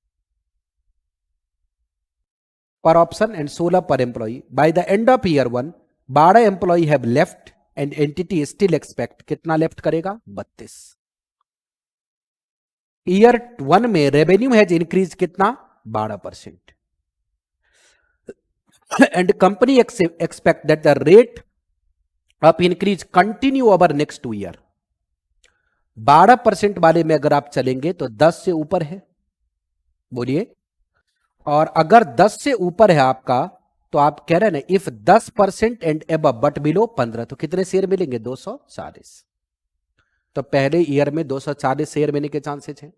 per option and 16 per employee. By the end of year 1 12 employee have left and entity still expect कितना left करेगा, 32। Year 1 में revenue has increase कितना, 12%। and company expect that the rate of increase continue over next 2 year। 12% वाले में अगर आप चलेंगे तो 10 से ऊपर है, बोलिए। और अगर 10 से ऊपर है आपका तो आप कह रहे हैं ना, if 10% and above but below 15 तो कितने शेयर मिलेंगे, 240। तो पहले ईयर में 240 शेयर मिलने के चांसेस हैं।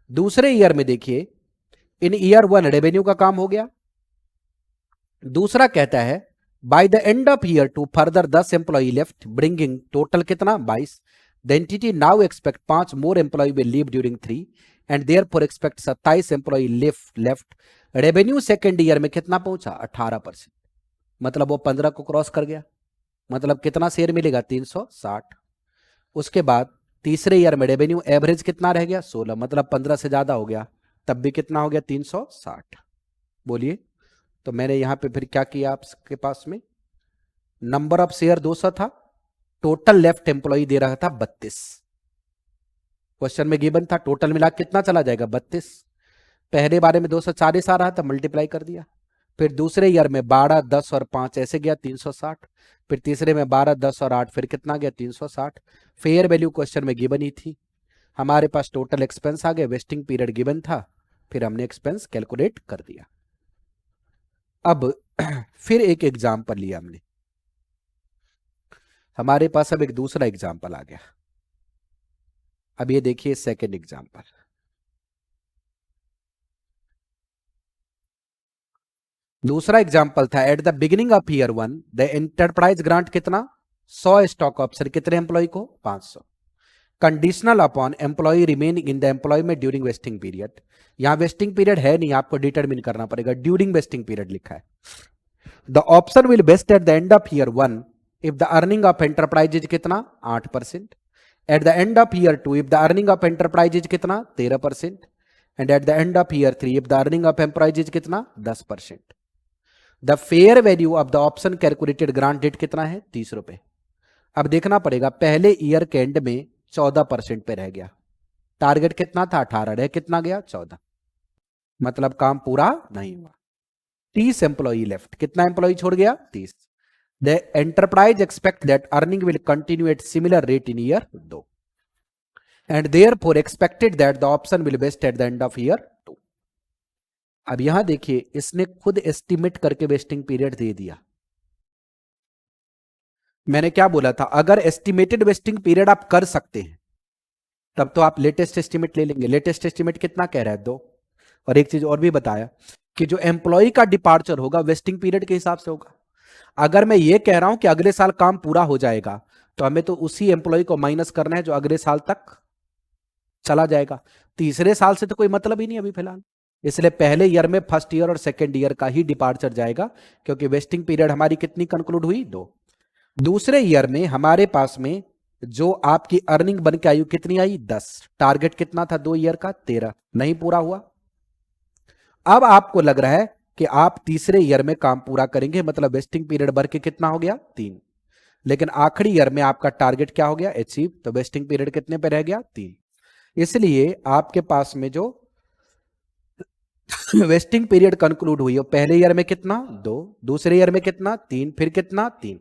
दूसरे ईयर में देखिए, इन ईयर 1 रेवेन्यू का काम हो गया। दूसरा कहता है bye the end of year 2 further 10 employee left bringing total कितना, 22। The entity now expect 5 more employee will leave during 3 and therefore expect 27 employee left. Revenue second year में कितना पहुंचा, 18%। मतलब वो 15 को क्रॉस कर गया, मतलब कितना शेयर मिलेगा, 360। उसके बाद तीसरे ईयर में रेवेन्यू एवरेज कितना रह गया, 16, मतलब 15 से ज्यादा हो गया, तब भी कितना हो गया, 360। बोलिए तो मैंने यहां पे फिर क्या किया, आपके पास में नंबर ऑफ शेयर 200 था, टोटल लेफ्ट एम्प्लॉय दे रहा था 32, क्वेश्चन में गिवन था, टोटल मिला कितना चला जाएगा 32। पहले बारे में 240 आ रहा था, मल्टीप्लाई कर दिया। फिर दूसरे ईयर में 12, 10 और 5 ऐसे गया 360। फिर तीसरे में 12, 10 और 8 फिर कितना गया 360। फेयर वैल्यू क्वेश्चन में गिवन ही थी। हमारे पास टोटल एक्सपेंस आ गए, वेस्टिंग पीरियड गिवन था, फिर हमने एक्सपेंस कैलकुलेट कर दिया। अब फिर एक एग्जाम्पल लिया हमने, हमारे पास अब एक दूसरा एग्जाम्पल आ गया। अब ये देखिए सेकेंड एग्जाम्पल। दूसरा एग्जाम्पल था, at the beginning of year 1 the enterprise grant कितना 100 स्टॉक ऑप्शन कितने एम्प्लॉय को 500, conditional upon employee remaining in the employment during vesting period. यहां वेस्टिंग पीरियड है नहीं, आपको डिटरमिन करना पड़ेगा, ड्यूरिंग वेस्टिंग पीरियड लिखा है। The option will vest at the end of year 1 if the earning of enterprise is कितना 8%, at the end of year 2 if the earning of enterprise is कितना 13%, and at the end of year 3 if the earning of employees is कितना 10%। The fair value of the option calculated grant date कितना है 30 रुपए। अब देखना पड़ेगा, पहले year के एंड में 14% पे रह गया, टारगेट कितना था 18, रह कितना गया 14, मतलब काम पूरा नहीं हुआ। 30 एम्प्लॉई लेफ्ट, कितना एम्प्लॉई छोड़ गया 30। The enterprise expect that earning will continue at similar rate in year 2 and therefore expected that the option will vest at the end of year 2। अब यहां देखिए, इसने खुद एस्टिमेट करके वेस्टिंग पीरियड दे दिया। मैंने क्या बोला था, अगर एस्टिमेटेड वेस्टिंग पीरियड आप कर सकते हैं तब तो आप लेटेस्ट एस्टिमेट ले लेंगे। लेटेस्ट एस्टिमेट कितना कह रहा है 2। और एक चीज और भी बताया कि जो एम्प्लॉय का डिपार्चर होगा वेस्टिंग पीरियड के हिसाब से होगा। अगर मैं ये कह रहा हूं कि अगले साल काम पूरा हो जाएगा, तो हमें तो उसी एम्प्लॉय को माइनस करना है जो अगले साल तक चला जाएगा। तीसरे साल से तो कोई मतलब ही नहीं अभी फिलहाल, इसलिए पहले ईयर में फर्स्ट ईयर और सेकेंड ईयर का ही डिपार्चर जाएगा, क्योंकि वेस्टिंग पीरियड हमारी कितनी कंक्लूड हुई 2। दूसरे ईयर में हमारे पास में जो आपकी अर्निंग बन के आई कितनी आई 10, टारगेट कितना था 2 ईयर का 13, नहीं पूरा हुआ। अब आपको लग रहा है कि आप तीसरे ईयर में काम पूरा करेंगे, मतलब वेस्टिंग पीरियड बढ़ के कितना हो गया 3, लेकिन आखिरी ईयर में आपका टारगेट क्या हो गया अचीव, तो वेस्टिंग पीरियड कितने पे रह गया 3। इसलिए आपके पास में जो वेस्टिंग पीरियड कंक्लूड हुई है पहले ईयर में कितना 2, दूसरे ईयर में कितना 3, फिर कितना 3।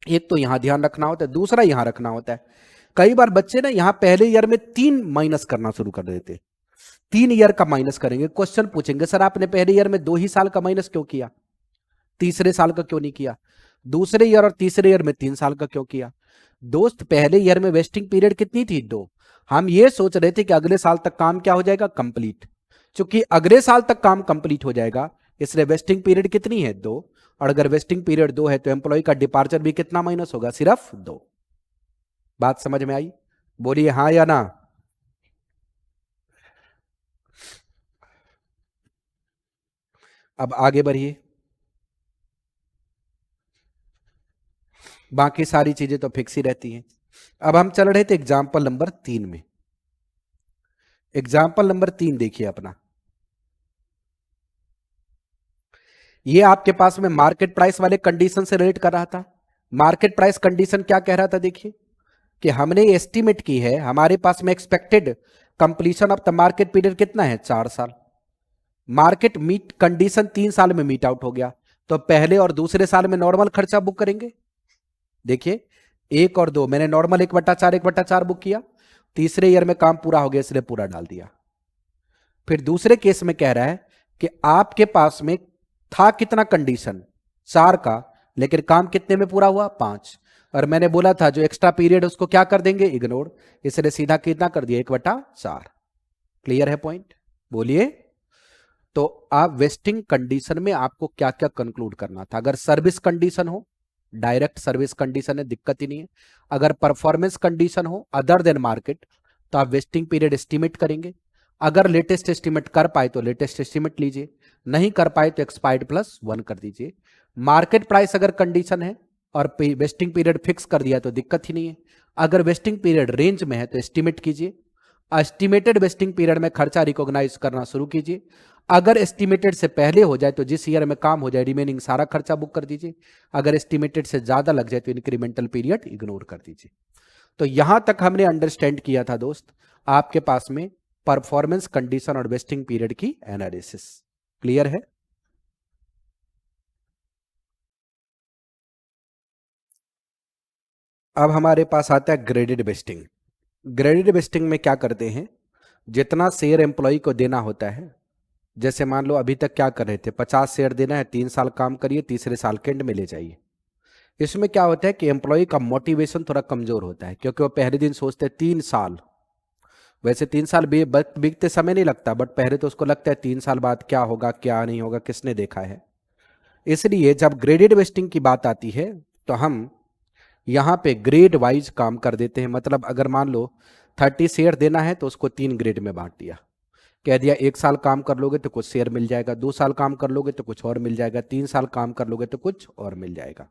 एक तो यहां ध्यान रखना होता है, दूसरा यहां रखना होता है। कई बार बच्चे ना यहां पहले ईयर में 3 माइनस करना शुरू कर देते, 3 ईयर का माइनस करेंगे, क्वेश्चन पूछेंगे सर आपने पहले ईयर में 2 ही साल का माइनस क्यों किया, तीसरे साल का क्यों नहीं किया, दूसरे ईयर और तीसरे ईयर में 3 साल का क्यों किया। दोस्त पहले ईयर में वेस्टिंग पीरियड कितनी थी 2, हम ये सोच रहे थे कि अगले साल तक काम क्या हो जाएगा कंप्लीट। चूंकि अगले साल तक काम कंप्लीट हो जाएगा, इसलिए वेस्टिंग पीरियड कितनी है 2, और अगर वेस्टिंग पीरियड 2 है तो एम्प्लॉय का डिपार्चर भी कितना माइनस होगा सिर्फ 2। बात समझ में आई, बोलिए हां या ना। अब आगे बढ़िए, बाकी सारी चीजें तो फिक्स ही रहती हैं। अब हम चल रहे थे एग्जाम्पल नंबर 3 में। एग्जाम्पल नंबर 3 देखिए अपना, ये आपके पास में मार्केट प्राइस वाले कंडीशन से रिलेट कर रहा था। मार्केट प्राइस कंडीशन क्या कह रहा था, देखिए कि हमने एस्टीमेट की है, हमारे पास में expected completion of the market period कितना है 4 साल। मार्केट मीट कंडीशन 3 साल में मीट आउट हो गया, तो पहले और दूसरे साल में नॉर्मल खर्चा बुक करेंगे। देखिए 1 और 2 मैंने नॉर्मल 1/4 1/4 बुक किया, तीसरे ईयर में काम पूरा हो गया इसलिए पूरा डाल दिया। फिर दूसरे केस में कह रहा है कि आपके पास में था कितना कंडीशन 4 का, लेकिन काम कितने में पूरा हुआ 5, और मैंने बोला था जो एक्स्ट्रा पीरियड उसको क्या कर देंगे इग्नोर, इसलिए सीधा कितना कर दिया 1/4। क्लियर है पॉइंट, बोलिए। तो आप वेस्टिंग कंडीशन में आपको क्या क्या कंक्लूड करना था। अगर सर्विस कंडीशन हो, डायरेक्ट सर्विस कंडीशन है, दिक्कत ही नहीं है। अगर परफॉर्मेंस कंडीशन हो अदर देन मार्केट, तो आप वेस्टिंग पीरियड एस्टिमेट करेंगे। अगर लेटेस्ट एस्टिमेट कर पाए तो लेटेस्ट एस्टिमेट लीजिए, नहीं कर पाए तो एक्सपायर्ड +1 कर दीजिए। मार्केट प्राइस अगर कंडीशन है और वेस्टिंग पीरियड फिक्स कर दिया तो दिक्कत ही नहीं है। अगर वेस्टिंग पीरियड रेंज में है तो एस्टिमेट कीजिए, एस्टिमेटेड वेस्टिंग पीरियड में खर्चा रिकॉग्नाइज करना शुरू कीजिए। अगर एस्टिमेटेड से पहले हो जाए तो जिस ईयर में काम हो जाए रिमेनिंग सारा खर्चा बुक कर दीजिए, अगर एस्टिमेटेड से ज्यादा लग जाए तो इंक्रीमेंटल पीरियड इग्नोर कर दीजिए। तो यहां तक हमने अंडरस्टैंड किया था दोस्त, आपके पास में परफॉर्मेंस कंडीशन और वेस्टिंग पीरियड की एनालिसिस क्लियर है। अब हमारे पास आता है ग्रेडेड वेस्टिंग। ग्रेडेड वेस्टिंग में क्या करते हैं, जितना शेयर एम्प्लॉय को देना होता है, जैसे मान लो अभी तक क्या कर रहे थे, 50 शेयर देना है, 3 साल काम करिए, तीसरे साल के एंड में ले जाइए। इसमें क्या होता है कि एम्प्लॉय का मोटिवेशन थोड़ा कमजोर होता है, क्योंकि वो पहले दिन सोचते हैं 3 साल, वैसे 3 साल बीतते समय नहीं लगता, बट पहले तो उसको लगता है 3 साल बाद क्या होगा क्या नहीं होगा, किसने देखा है। इसलिए जब ग्रेडेड वेस्टिंग की बात आती है तो हम यहाँ पे ग्रेड वाइज काम कर देते हैं। मतलब अगर मान लो 30 शेयर देना है तो उसको 3 ग्रेड में बांट दिया, कह दिया 1 साल काम कर लोगे तो कुछ शेयर मिल जाएगा, 2 साल काम कर लोगे तो कुछ और मिल जाएगा, 3 साल काम कर लोगे तो कुछ और मिल जाएगा।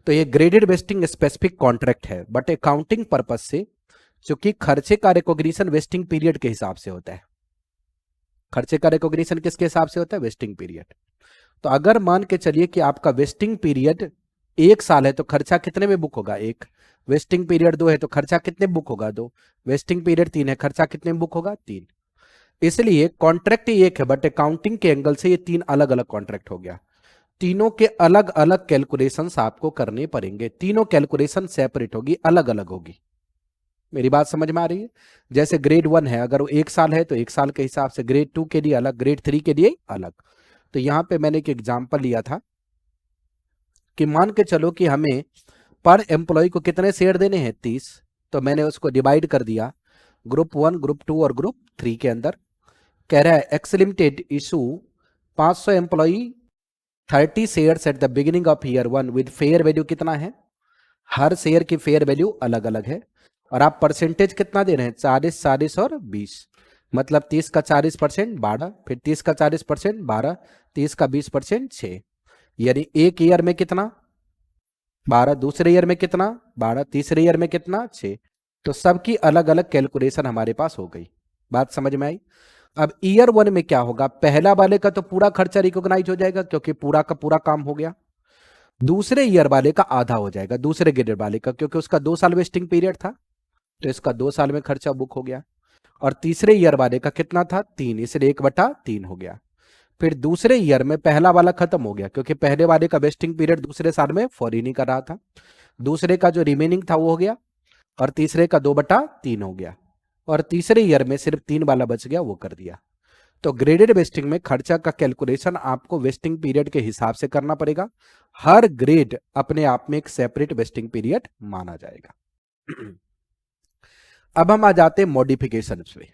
तो ये ग्रेडेड वेस्टिंग स्पेसिफिक कॉन्ट्रैक्ट है, बट अकाउंटिंग पर्पज से चूंकि खर्चे का रिकॉग्निशन वेस्टिंग पीरियड के हिसाब से होता है, खर्चे का रिकॉग्निशन किसके हिसाब से होता है, वेस्टिंग पीरियड। तो अगर मान के चलिए कि आपका वेस्टिंग पीरियड 1 साल है तो खर्चा कितने में बुक होगा, 1। वेस्टिंग पीरियड 2 है तो खर्चा कितने बुक होगा, 2। वेस्टिंग पीरियड 3 है, खर्चा कितने में बुक होगा, 3। इसलिए कॉन्ट्रैक्ट एक है, बट अकाउंटिंग के एंगल से ये 3 अलग अलग कॉन्ट्रैक्ट हो गया। तीनों के अलग अलग कैलकुलेशंस आपको करने पड़ेंगे, तीनों कैलकुलेशन सेपरेट होगी, अलग अलग होगी। मेरी बात समझ में आ रही है। जैसे ग्रेड 1 है, अगर वो 1 साल है तो 1 साल के हिसाब से, ग्रेड 2 के लिए अलग, ग्रेड 3 के लिए अलग। तो यहां पे मैंने एक एग्जांपल लिया था कि मान के चलो कि हमें पर एम्प्लॉय को कितने शेयर देने हैं, 30। तो मैंने उसको डिवाइड कर दिया ग्रुप 1, ग्रुप 2 और ग्रुप 3 के अंदर। कह रहा है X limited issue 500 employee 30 shares at the beginning of year 1 with fair value कितना है, हर शेयर की फेयर वैल्यू अलग अलग है। और आप परसेंटेज कितना दे रहे हैं, 40, 40 और 20। मतलब 30 का 40% 12, फिर 30 का 40% 12, 30 का 20% 6। यानी एक ईयर में कितना, 12, दूसरे ईयर में कितना, 12, तीसरे ईयर में कितना, 6। तो सबकी अलग अलग कैलकुलेशन हमारे पास हो गई। बात समझ में आई। अब ईयर 1 में क्या होगा, पहला वाले का तो पूरा खर्चा रिकॉग्नाइज हो जाएगा क्योंकि पूरा का पूरा काम हो गया। दूसरे ईयर वाले का आधा हो जाएगा, दूसरे ग्रेड वाले का, क्योंकि उसका 2 साल वेस्टिंग पीरियड था तो इसका 2 साल में खर्चा बुक हो गया। और तीसरे ईयर वाले का कितना था, 3, इसलिए 1/3 हो गया। फिर दूसरे ईयर में पहला वाला खत्म हो गया क्योंकि पहले वाले का वेस्टिंग पीरियड दूसरे साल में फॉर ही नहीं कर रहा था, दूसरे का जो रिमेनिंग था वो हो गया, और तीसरे का 2/3 हो गया, और तीसरे ईयर में सिर्फ 3 वाला बच गया, वो कर दिया। तो ग्रेडेड वेस्टिंग में खर्चा का कैलकुलेशन आपको वेस्टिंग पीरियड के हिसाब से करना पड़ेगा। हर ग्रेड अपने आप में एक सेपरेट वेस्टिंग पीरियड माना जाएगा। अब हम आ जाते हैं मॉडिफिकेशंस पे।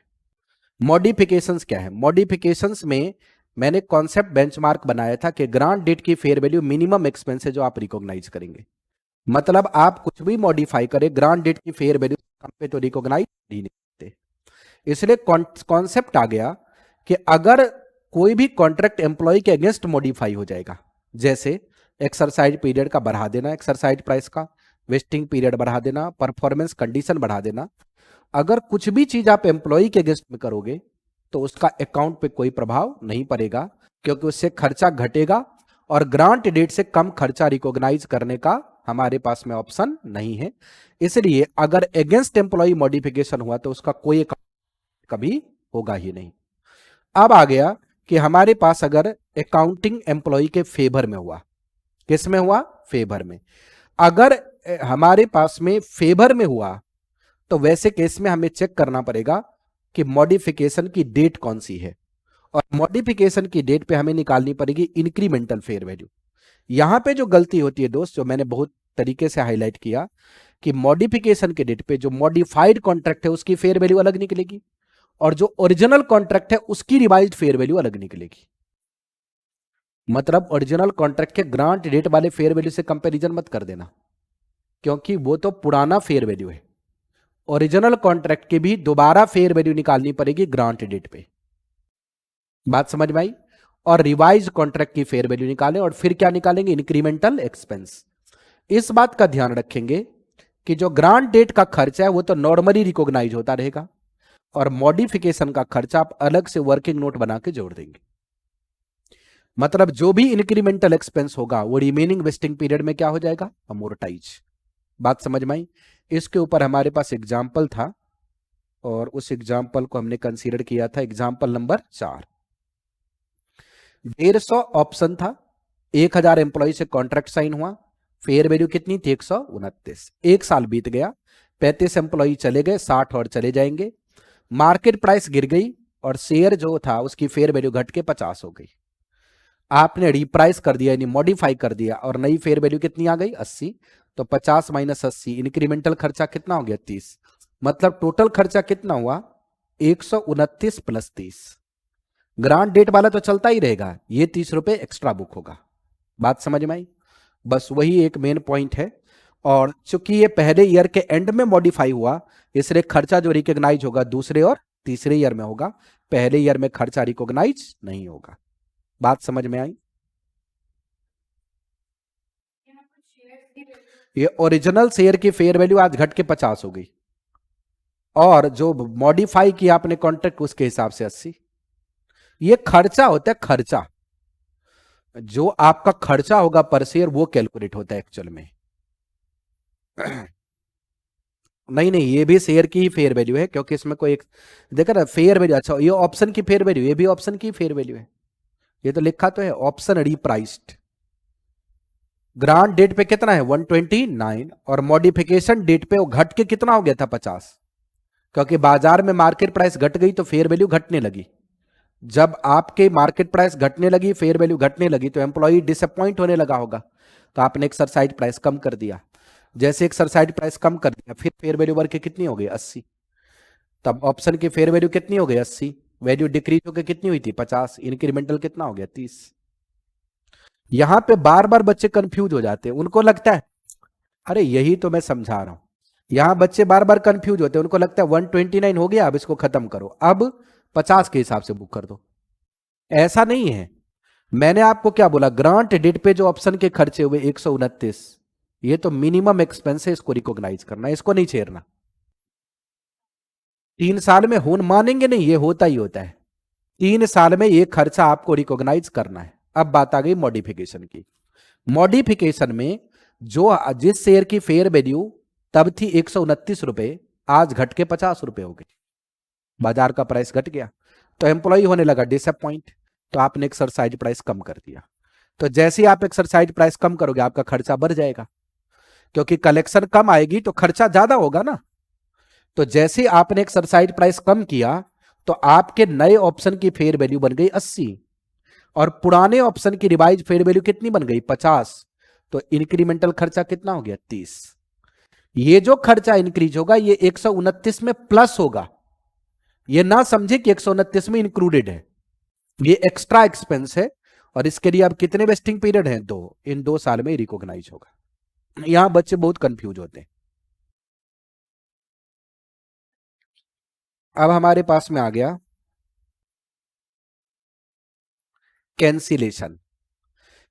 मॉडिफिकेशंस क्या है, मॉडिफिकेशंस में मैंने कॉन्सेप्ट बेंचमार्क बनाया था कि ग्रांट डेट की फेयर वैल्यू मिनिमम एक्सपेंस है जो आप रिकॉग्नाइज करेंगे। मतलब आप कुछ भी मॉडिफाई करें, ग्रांट डेट की फेयर वैल्यू कम पे तो रिकॉग्नाइज ही नहीं करते। इसलिए कॉन्सेप्ट आ गया कि अगर कोई भी कॉन्ट्रैक्ट एम्प्लॉय के अगेंस्ट मॉडिफाई हो जाएगा, जैसे एक्सरसाइज पीरियड का बढ़ा देना, एक्सरसाइज प्राइस का, वेस्टिंग पीरियड बढ़ा देना, परफॉर्मेंस कंडीशन बढ़ा देना, अगर कुछ भी चीज आप एम्प्लॉय के अगेंस्ट में करोगे तो उसका अकाउंट पे कोई प्रभाव नहीं पड़ेगा, क्योंकि उससे खर्चा घटेगा और ग्रांट डेट से कम खर्चा रिकॉग्नाइज करने का हमारे पास में ऑप्शन नहीं है। इसलिए अगर अगेंस्ट एम्प्लॉय मॉडिफिकेशन हुआ तो उसका कोई कभी होगा ही नहीं। अब आ गया कि हमारे पास अगर अकाउंटिंग एम्प्लॉय के फेवर में हुआ, किस में हुआ, फेवर में। अगर हमारे पास में फेवर में हुआ तो वैसे केस में हमें चेक करना पड़ेगा कि मॉडिफिकेशन की डेट कौन सी है, और मॉडिफिकेशन की डेट पे हमें निकालनी पड़ेगी इंक्रीमेंटल फेयर वैल्यू। यहां पे जो गलती होती है दोस्त, जो मैंने बहुत तरीके से हाईलाइट किया, कि मॉडिफिकेशन के डेट पे जो मॉडिफाइड कॉन्ट्रैक्ट है उसकी फेयर वैल्यू अलग निकलेगी, और जो ओरिजिनल कॉन्ट्रैक्ट है उसकी रिवाइज्ड फेयर वैल्यू अलग निकलेगी। मतलब ओरिजिनल कॉन्ट्रैक्ट के ग्रांट डेट वाले फेयर वैल्यू से कंपैरिजन मत कर देना, क्योंकि वो तो पुराना फेयर वैल्यू है। ओरिजिनल कॉन्ट्रैक्ट की भी दोबारा फेयर वैल्यू निकालनी पड़ेगी ग्रांट डेट पे। बात समझ में आई। और रिवाइज कॉन्ट्रैक्ट की फेयर वैल्यू निकालें, और फिर क्या निकालेंगे, इंक्रीमेंटल एक्सपेंस। इस बात का ध्यान रखेंगे कि जो ग्रांट डेट का खर्चा है वो तो नॉर्मली रिकॉग्नाइज होता रहेगा, और मॉडिफिकेशन का खर्चा आप अलग से वर्किंग नोट बना के जोड़ देंगे। मतलब जो भी इंक्रीमेंटल एक्सपेंस होगा वो रिमेनिंग वेस्टिंग पीरियड में क्या हो जाएगा, अमोर्टाइज। बात समझ में आई। इसके ऊपर हमारे पास एग्जाम्पल था और उस एग्जाम्पल को हमने कंसीडर किया था, एग्जाम्पल नंबर 4। 150 ऑप्शन था, 1000 एम्प्लॉय से कॉन्ट्रैक्ट साइन हुआ, फेयर वैल्यू कितनी थी 129। एक साल बीत गया, 35 एम्प्लॉय चले गए, 60 और चले जाएंगे, मार्केट प्राइस गिर गई और शेयर जो था उसकी फेयर वैल्यू घट के 50 हो गई। आपने रिप्राइस कर दिया यानी मॉडिफाई कर दिया और नई फेयर वैल्यू कितनी आ गई 80। तो 50 माइनस 80, इंक्रीमेंटल खर्चा कितना हो गया 30। मतलब टोटल खर्चा कितना हुआ 129 प्लस 30। ग्रांट डेट वाला तो चलता ही रहेगा, ये 30 रुपए एक्स्ट्रा बुक होगा। बात समझ में आई। बस वही एक मेन पॉइंट है। और चूंकि ये पहले ईयर के एंड में मॉडिफाई हुआ, इसलिए खर्चा जो रिकॉग्नाइज होगा दूसरे और तीसरे ईयर में होगा, पहले ईयर में खर्चा रिकॉग्नाइज नहीं होगा। बात समझ में आई। ये ओरिजिनल शेयर की फेयर वैल्यू आज घट के 50 हो गई और जो मॉडिफाई किया आपने कॉन्ट्रैक्ट उसके हिसाब से 80। ये खर्चा होता है, खर्चा जो आपका खर्चा होगा पर शेयर वो कैलकुलेट होता है एक्चुअल में। नहीं नहीं, ये भी शेयर की ही फेयर वैल्यू है, क्योंकि इसमें कोई एक देखा ना फेयर वैल्यू। अच्छा, ये ऑप्शन की फेयर वैल्यू, ये भी ऑप्शन की फेयर वैल्यू है। ये तो लिखा तो है ऑप्शन रीप्राइस्ड। ग्रांट डेट पे कितना है 129 और मॉडिफिकेशन डेट पे वो घट के कितना हो गया था 50, क्योंकि बाजार में मार्केट प्राइस घट गई तो फेयर वैल्यू घटने लगी। जब आपके मार्केट प्राइस घटने लगी, फेयर वैल्यू घटने लगी, तो एम्प्लॉय डिसअपॉइंट होने लगा होगा, तो आपने एक्सरसाइज प्राइस कम कर दिया। जैसे एक्सरसाइज प्राइस कम कर दिया, फिर फेयर वैल्यू बढ़ के कितनी हो गई 80। तब ऑप्शन की फेयर वैल्यू कितनी हो गई 80, वैल्यू डिक्रीज होकर कितनी हुई थी 50, इंक्रीमेंटल कितना हो गया 30। यहां पे बार बार बच्चे कंफ्यूज हो जाते हैं, उनको लगता है अरे यही तो मैं समझा रहा हूं। यहां बच्चे बार बार कंफ्यूज होते हैं, उनको लगता है 129 हो गया, अब इसको खत्म करो, अब 50 के हिसाब से बुक कर दो। ऐसा नहीं है। मैंने आपको क्या बोला, ग्रांट डेट पे जो ऑप्शन के खर्चे हुए 129, ये तो मिनिमम एक्सपेंस है, इसको रिकॉग्नाइज करना है, इसको नहीं छेड़ना। 3 साल में हो मानेंगे नहीं, ये होता ही होता है। 3 साल में ये खर्चा आपको रिकॉग्नाइज करना है। अब बात आ गई मॉडिफिकेशन की। मॉडिफिकेशन में जो जिस शेयर की फेयर वैल्यू तब थी 129 रुपए, आज घट के 50 रुपए हो गई, बाजार का प्राइस घट गया, तो एम्प्लॉय होने लगा डिसअपॉइंट, तो आपने एक्सरसाइज प्राइस कम कर दिया। तो जैसे ही आप एक्सरसाइज प्राइस कम करोगे आपका खर्चा बढ़ जाएगा, क्योंकि कलेक्शन कम आएगी तो खर्चा ज्यादा होगा ना। तो जैसे आपने एक्सरसाइज प्राइस कम किया तो आपके नए ऑप्शन की फेयर वैल्यू बन गई 80 और पुराने ऑप्शन की रिवाइज फेयर वैल्यू कितनी बन गई 50। तो इंक्रीमेंटल खर्चा कितना हो गया 30। ये जो खर्चा इंक्रीज होगा ये 129 में प्लस होगा, ये ना समझे कि 129 में इंक्लूडेड है, ये एक्स्ट्रा एक्सपेंस है। और इसके लिए अब कितने वेस्टिंग पीरियड हैं 2, इन 2 साल में रिकॉग्नाइज होगा। यहां बच्चे बहुत कंफ्यूज होते हैं। अब हमारे पास में आ गया कैंसिलेशन।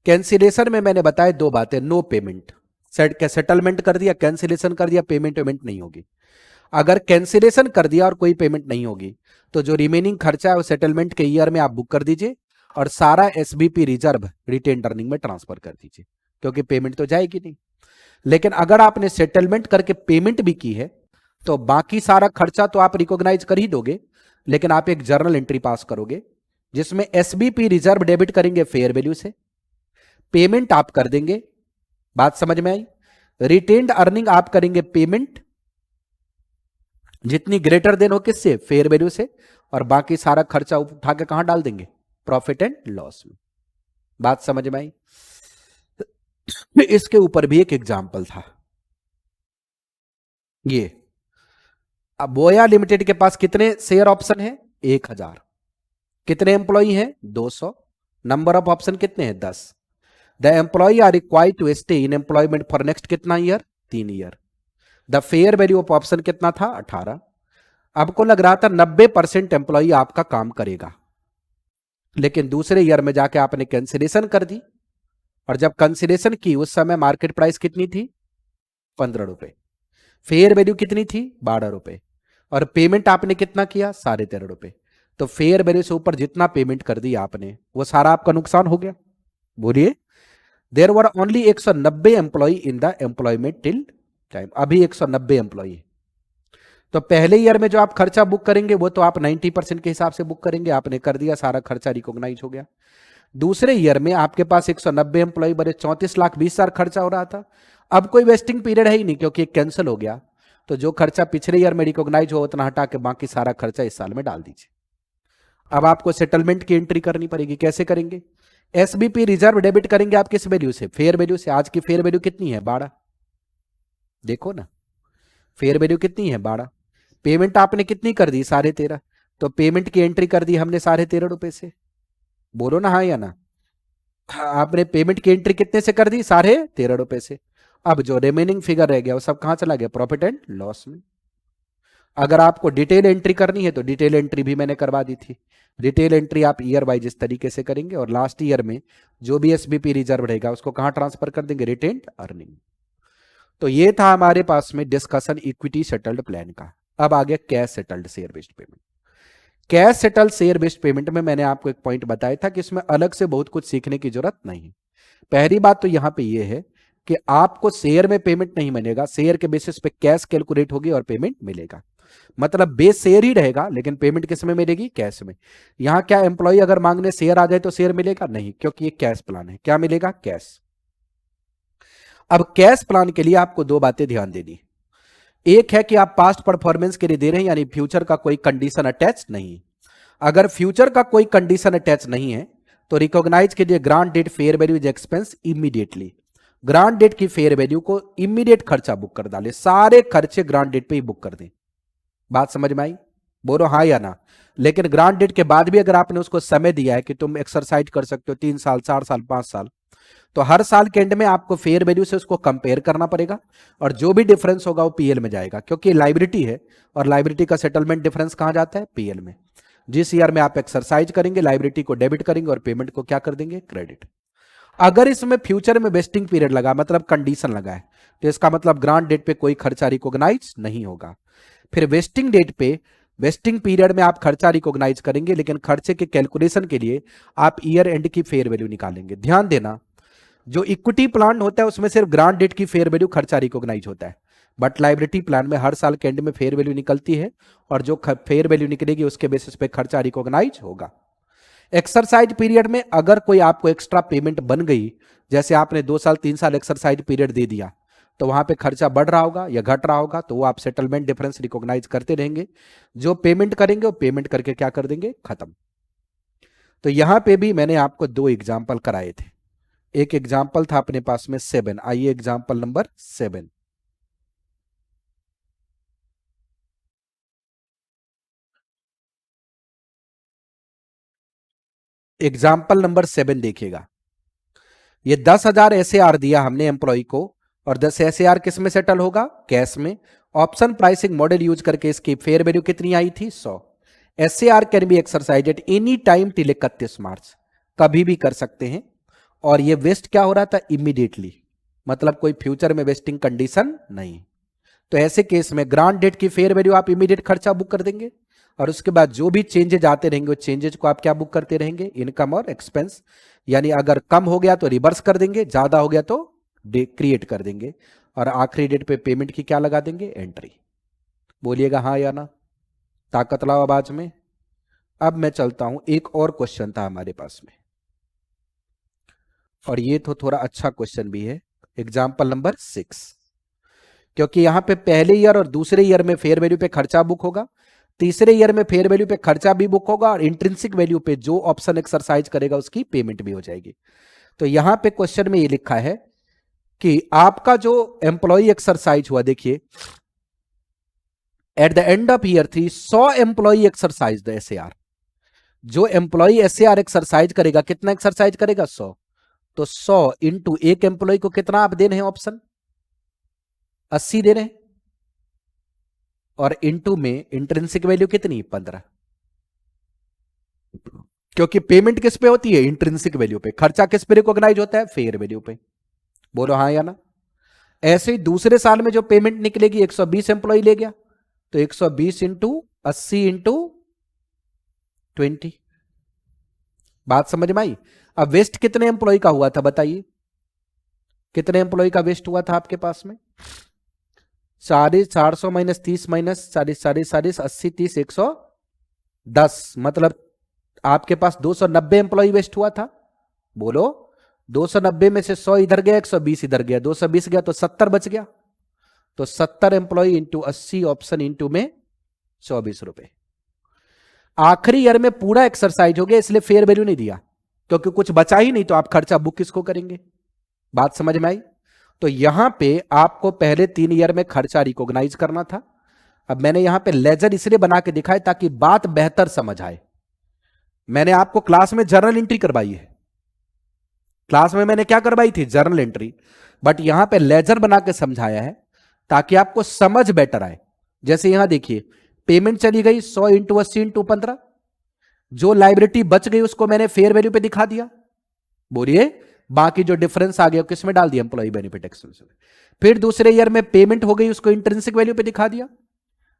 कैंसिलेशन में मैंने बताया 2 बातें, नो पेमेंट, सेटलमेंट कर दिया, कैंसिलेशन कर दिया, पेमेंट नहीं होगी। अगर कैंसिलेशन कर दिया और कोई पेमेंट नहीं होगी तो जो रिमेनिंग खर्चा है वो सेटलमेंट के ईयर में आप बुक कर दीजिए और सारा एसबीपी रिजर्व रिटेन अर्निंग में ट्रांसफर कर दीजिए, क्योंकि पेमेंट तो जाएगी नहीं। लेकिन अगर आपने सेटलमेंट करके पेमेंट भी की है तो बाकी सारा खर्चा तो आप रिकॉग्नाइज कर ही दोगे, लेकिन आप एक जर्नल एंट्री पास करोगे जिसमें एसबीपी रिजर्व डेबिट करेंगे फेयर वैल्यू से, पेमेंट आप कर देंगे। बात समझ में आई। रिटेन्ड अर्निंग आप करेंगे पेमेंट जितनी ग्रेटर देन हो किससे, फेयर वैल्यू से, और बाकी सारा खर्चा उठा के कहां डाल देंगे, प्रॉफिट एंड लॉस में। बात समझ में आई। इसके ऊपर भी एक एग्जाम्पल था। ये अब बोया लिमिटेड के पास कितने शेयर ऑप्शन है 1000, कितने एम्प्लॉई हैं 200, नंबर ऑफ ऑप्शन कितने हैं 10। The employee are required to stay in employment for next कितना year 3 year. The fair value of option कितना था 18। आपको लग रहा था 90% एम्प्लॉई आपका काम करेगा, लेकिन दूसरे ईयर में जाके आपने कैंसिलेशन कर दी और जब कैंसिलेशन की उस समय मार्केट प्राइस कितनी थी 15 रुपए, फेयर वैल्यू कितनी थी 12 रुपए और पेमेंट आपने कितना किया 13.5 रुपए। तो फेयर वैल्यू से ऊपर जितना पेमेंट कर दी आपने वो सारा आपका नुकसान हो गया। बोलिए, there were only 190 employee in the employment till time, अभी 190 एम्प्लॉय। तो पहले ईयर में जो आप खर्चा बुक करेंगे वो तो आप 90% के हिसाब से बुक करेंगे, आपने कर दिया, सारा खर्चा रिकॉग्नाइज हो गया। दूसरे ईयर में आपके पास 190 एम्प्लॉय बने, 34,20,000 खर्चा हो रहा था। अब कोई वेस्टिंग पीरियड है ही नहीं क्योंकि कैंसिल हो गया, तो जो खर्चा पिछले ईयर में रिकॉग्नाइज हो उतना हटा के बाकी सारा खर्चा इस साल में डाल दीजिए। अब आपको सेटलमेंट की एंट्री करनी पड़ेगी। कैसे करेंगे? एसबीपी रिजर्व डेबिट करेंगे आप किस वैल्यू से? फेयर वैल्यू से। आज की फेयर वैल्यू कितनी है? 12। देखो ना, फेयर वैल्यू कितनी है? 12। पेमेंट आपने कितनी कर दी? 13.5। तो पेमेंट की एंट्री कर दी हमने 13.5 रुपए से। बोलो ना हाँ या ना। आपने पेमेंट की एंट्री कितने से कर दी? 13.5 रुपए से। अब जो रिमेनिंग फिगर रह गया वो सब कहां चला गया? प्रॉफिट एंड लॉस में। अगर आपको डिटेल एंट्री करनी है तो डिटेल एंट्री भी मैंने करवा दी थी। डिटेल एंट्री आप ईयर वाइज इस तरीके से करेंगे और लास्ट ईयर में जो भी एसबीपी रिजर्व रहेगा उसको कहां ट्रांसफर कर देंगे? Retained earning. तो ये था हमारे पास में डिस्कशन इक्विटी सेटल्ड प्लान का। अब आ गया cash settled share based payment. Cash settled share based payment में मैंने आपको एक पॉइंट बताया था कि इसमें अलग से बहुत कुछ सीखने की जरूरत नहीं है। पहली बात तो यहां पे ये है कि आपको शेयर में पेमेंट नहीं मिलेगा, शेयर के बेसिस पे कैश कैलकुलेट होगी और पेमेंट मिलेगा। मतलब बेस शेयर ही रहेगा लेकिन पेमेंट किस में मिलेगी? कैश में। यहां क्या एम्प्लॉय अगर मांगने शेयर आ जाए तो शेयर मिलेगा? नहीं, क्योंकि ये कैश प्लान है। क्या मिलेगा? कैश। अब कैश प्लान के लिए आपको दो बातें ध्यान देनी। एक है कि आप पास्ट परफॉर्मेंस के लिए दे रहे हैं, यानी फ्यूचर का कोई कंडीशन अटैच नहीं। अगर फ्यूचर का कोई कंडीशन अटैच नहीं है तो रिकॉग्नाइज कीजिए grant date fair value is expense immediately. Grant date की फेयर वैल्यू को इमीडिएट खर्चा बुक कर डाले, सारे खर्चे ग्रांट डेट पे ही बुक कर दें। बात समझ में आई? बोलो हाँ या ना। लेकिन ग्रांट डेट के बाद भी अगर आपने उसको समय दिया है कि तुम एक्सरसाइज कर सकते हो 3 साल, 4 साल, 5 साल, तो हर साल के एंड में आपको फेयर वैल्यू से उसको कंपेयर करना पड़ेगा और जो भी डिफरेंस होगा वो पीएल में जाएगा, क्योंकि लाइबिलिटी है और लाइबिलिटी का सेटलमेंट डिफरेंस कहां जाता है? पीएल में। जिस ईयर में आप एक्सरसाइज करेंगे लाइबिलिटी को डेबिट करेंगे और पेमेंट को क्या कर देंगे? क्रेडिट। अगर इसमें फ्यूचर में वेस्टिंग पीरियड लगा, मतलब कंडीशन लगा है, तो इसका मतलब ग्रांट डेट पे कोई खर्चा रिकॉग्नाइज नहीं होगा। फिर वेस्टिंग डेट पे, वेस्टिंग पीरियड में आप खर्चा रिकॉग्नाइज करेंगे लेकिन खर्चे के कैलकुलेशन के लिए आप ईयर एंड की फेयर वैल्यू निकालेंगे। ध्यान देना, जो इक्विटी प्लान होता है उसमें सिर्फ ग्रांट डेट की फेयर वैल्यू खर्चा रिकॉग्नाइज होता है, बट लाइबिलिटी प्लान में हर साल के एंड में फेयर वैल्यू निकलती है और जो फेयर वैल्यू निकलेगी उसके बेसिस पे खर्चा रिकॉग्नाइज होगा। एक्सरसाइज पीरियड में अगर कोई आपको एक्स्ट्रा पेमेंट बन गई, जैसे आपने 2 साल 3 साल एक्सरसाइज पीरियड दे दिया, तो वहां पे खर्चा बढ़ रहा होगा या घट रहा होगा, तो वो आप सेटलमेंट डिफरेंस रिकॉग्नाइज करते रहेंगे। जो पेमेंट करेंगे वो पेमेंट करके क्या कर देंगे? खत्म। तो यहां पे भी मैंने आपको दो एग्जाम्पल कराए थे। एक एग्जाम्पल था अपने पास में 7। आइए एग्जाम्पल नंबर 7। एग्जाम्पल नंबर 7 देखिएगा। ये 10,000 एसएआर दिया हमने एम्प्लॉय को और 10 एसएआर किस में सेटल होगा? कैश में। ऑप्शन प्राइसिंग मॉडल यूज करके इसकी फेयर वैल्यू कितनी आई थी? 100। SAR can be exercise at any time till 31 मार्च, कभी भी कर सकते हैं। और ये वेस्ट क्या हो रहा था? इमीडिएटली, मतलब कोई फ्यूचर में वेस्टिंग कंडीशन नहीं। तो ऐसे केस में ग्रांट डेट की फेयर वैल्यू आप इमीडिएट खर्चा बुक कर देंगे और उसके बाद जो भी चेंजेज आते रहेंगे उस चेंजेज को आप क्या बुक करते रहेंगे? इनकम और एक्सपेंस। यानी अगर कम हो गया तो रिवर्स कर देंगे, ज्यादा हो गया तो क्रिएट कर देंगे और आखिरी डेट पे पेमेंट की क्या लगा देंगे? एंट्री। बोलिएगा हाँ या ना। ताकत लाओ आवाज में। अब मैं चलता हूं, एक और क्वेश्चन था हमारे पास में और ये तो थोड़ा अच्छा क्वेश्चन भी है। Example number 6। क्योंकि यहां पे पहले ईयर और दूसरे ईयर में फेयर वैल्यू पे खर्चा बुक होगा, तीसरे ईयर में फेयर वैल्यू पे खर्चा भी बुक होगा और इंट्रिंसिक वैल्यू पे जो ऑप्शन एक्सरसाइज करेगा उसकी पेमेंट भी हो जाएगी। तो यहां पे क्वेश्चन में ये लिखा है कि आपका जो एम्प्लॉय एक्सरसाइज हुआ, देखिए at the end of year 3 100 employee exercise the SAR. जो एम्प्लॉय एसएआर एक्सरसाइज करेगा, कितना एक्सरसाइज करेगा? 100। तो 100 इंटू एक एम्प्लॉय को कितना आप दे रहे हैं? ऑप्शन 80 दे रहे हैं और इनटू में इंट्रिंसिक वैल्यू कितनी? 15। क्योंकि पेमेंट किस पे होती है? इंट्रिंसिक वैल्यू पे। खर्चा किस पे रिकॉग्नाइज होता है? फेयर वैल्यू पे। बोलो हाँ या ना। ऐसे ही दूसरे साल में जो पेमेंट निकलेगी, 120 एम्प्लॉय ले गया तो 120 इंटू 80 इंटू 20। बात समझ में आई? अब वेस्ट कितने एम्प्लॉय का हुआ था बताइए, कितने एम्प्लॉय का वेस्ट हुआ था आपके पास में? 400 माइनस 30 माइनस 40 80 30 110, मतलब आपके पास 290 एम्प्लॉय वेस्ट हुआ था। बोलो, 290 में से 100 इधर गया, 120 इधर गया, 220 गया तो 70 बच गया। तो 70 एम्प्लॉय इंटू 80 ऑप्शन इंटू में 24 रुपए। आखिरी ईयर में पूरा एक्सरसाइज हो गया, इसलिए फेयर वैल्यू नहीं दिया, क्योंकि कुछ बचा ही नहीं, तो आप खर्चा बुक किसको करेंगे? बात समझ में आई? तो यहां पे आपको पहले 3 ईयर में खर्चा रिकॉग्नाइज करना था। अब मैंने यहां पे लेजर इसलिए बना के दिखाया ताकि बात बेहतर समझ आए। मैंने आपको क्लास में जर्नल एंट्री करवाई है, क्लास में मैंने क्या करवाई थी? Journal entry. बट यहां पे लेजर बना के समझाया है ताकि आपको समझ बेटर आए। जैसे यहां देखिए, पेमेंट चली गई 100 इंटू 80 इंटू 15, जो लाइबिलिटी बच गई उसको मैंने फेयर वैल्यू पे दिखा दिया। बोलिए, बाकी जो डिफरेंस आ गया किस में डाल दिया? एम्प्लॉय बेनिफिट एक्सपेंस में। फिर दूसरे ईयर में पेमेंट हो गई, उसको इंट्रिंसिक वैल्यू पे दिखा दिया।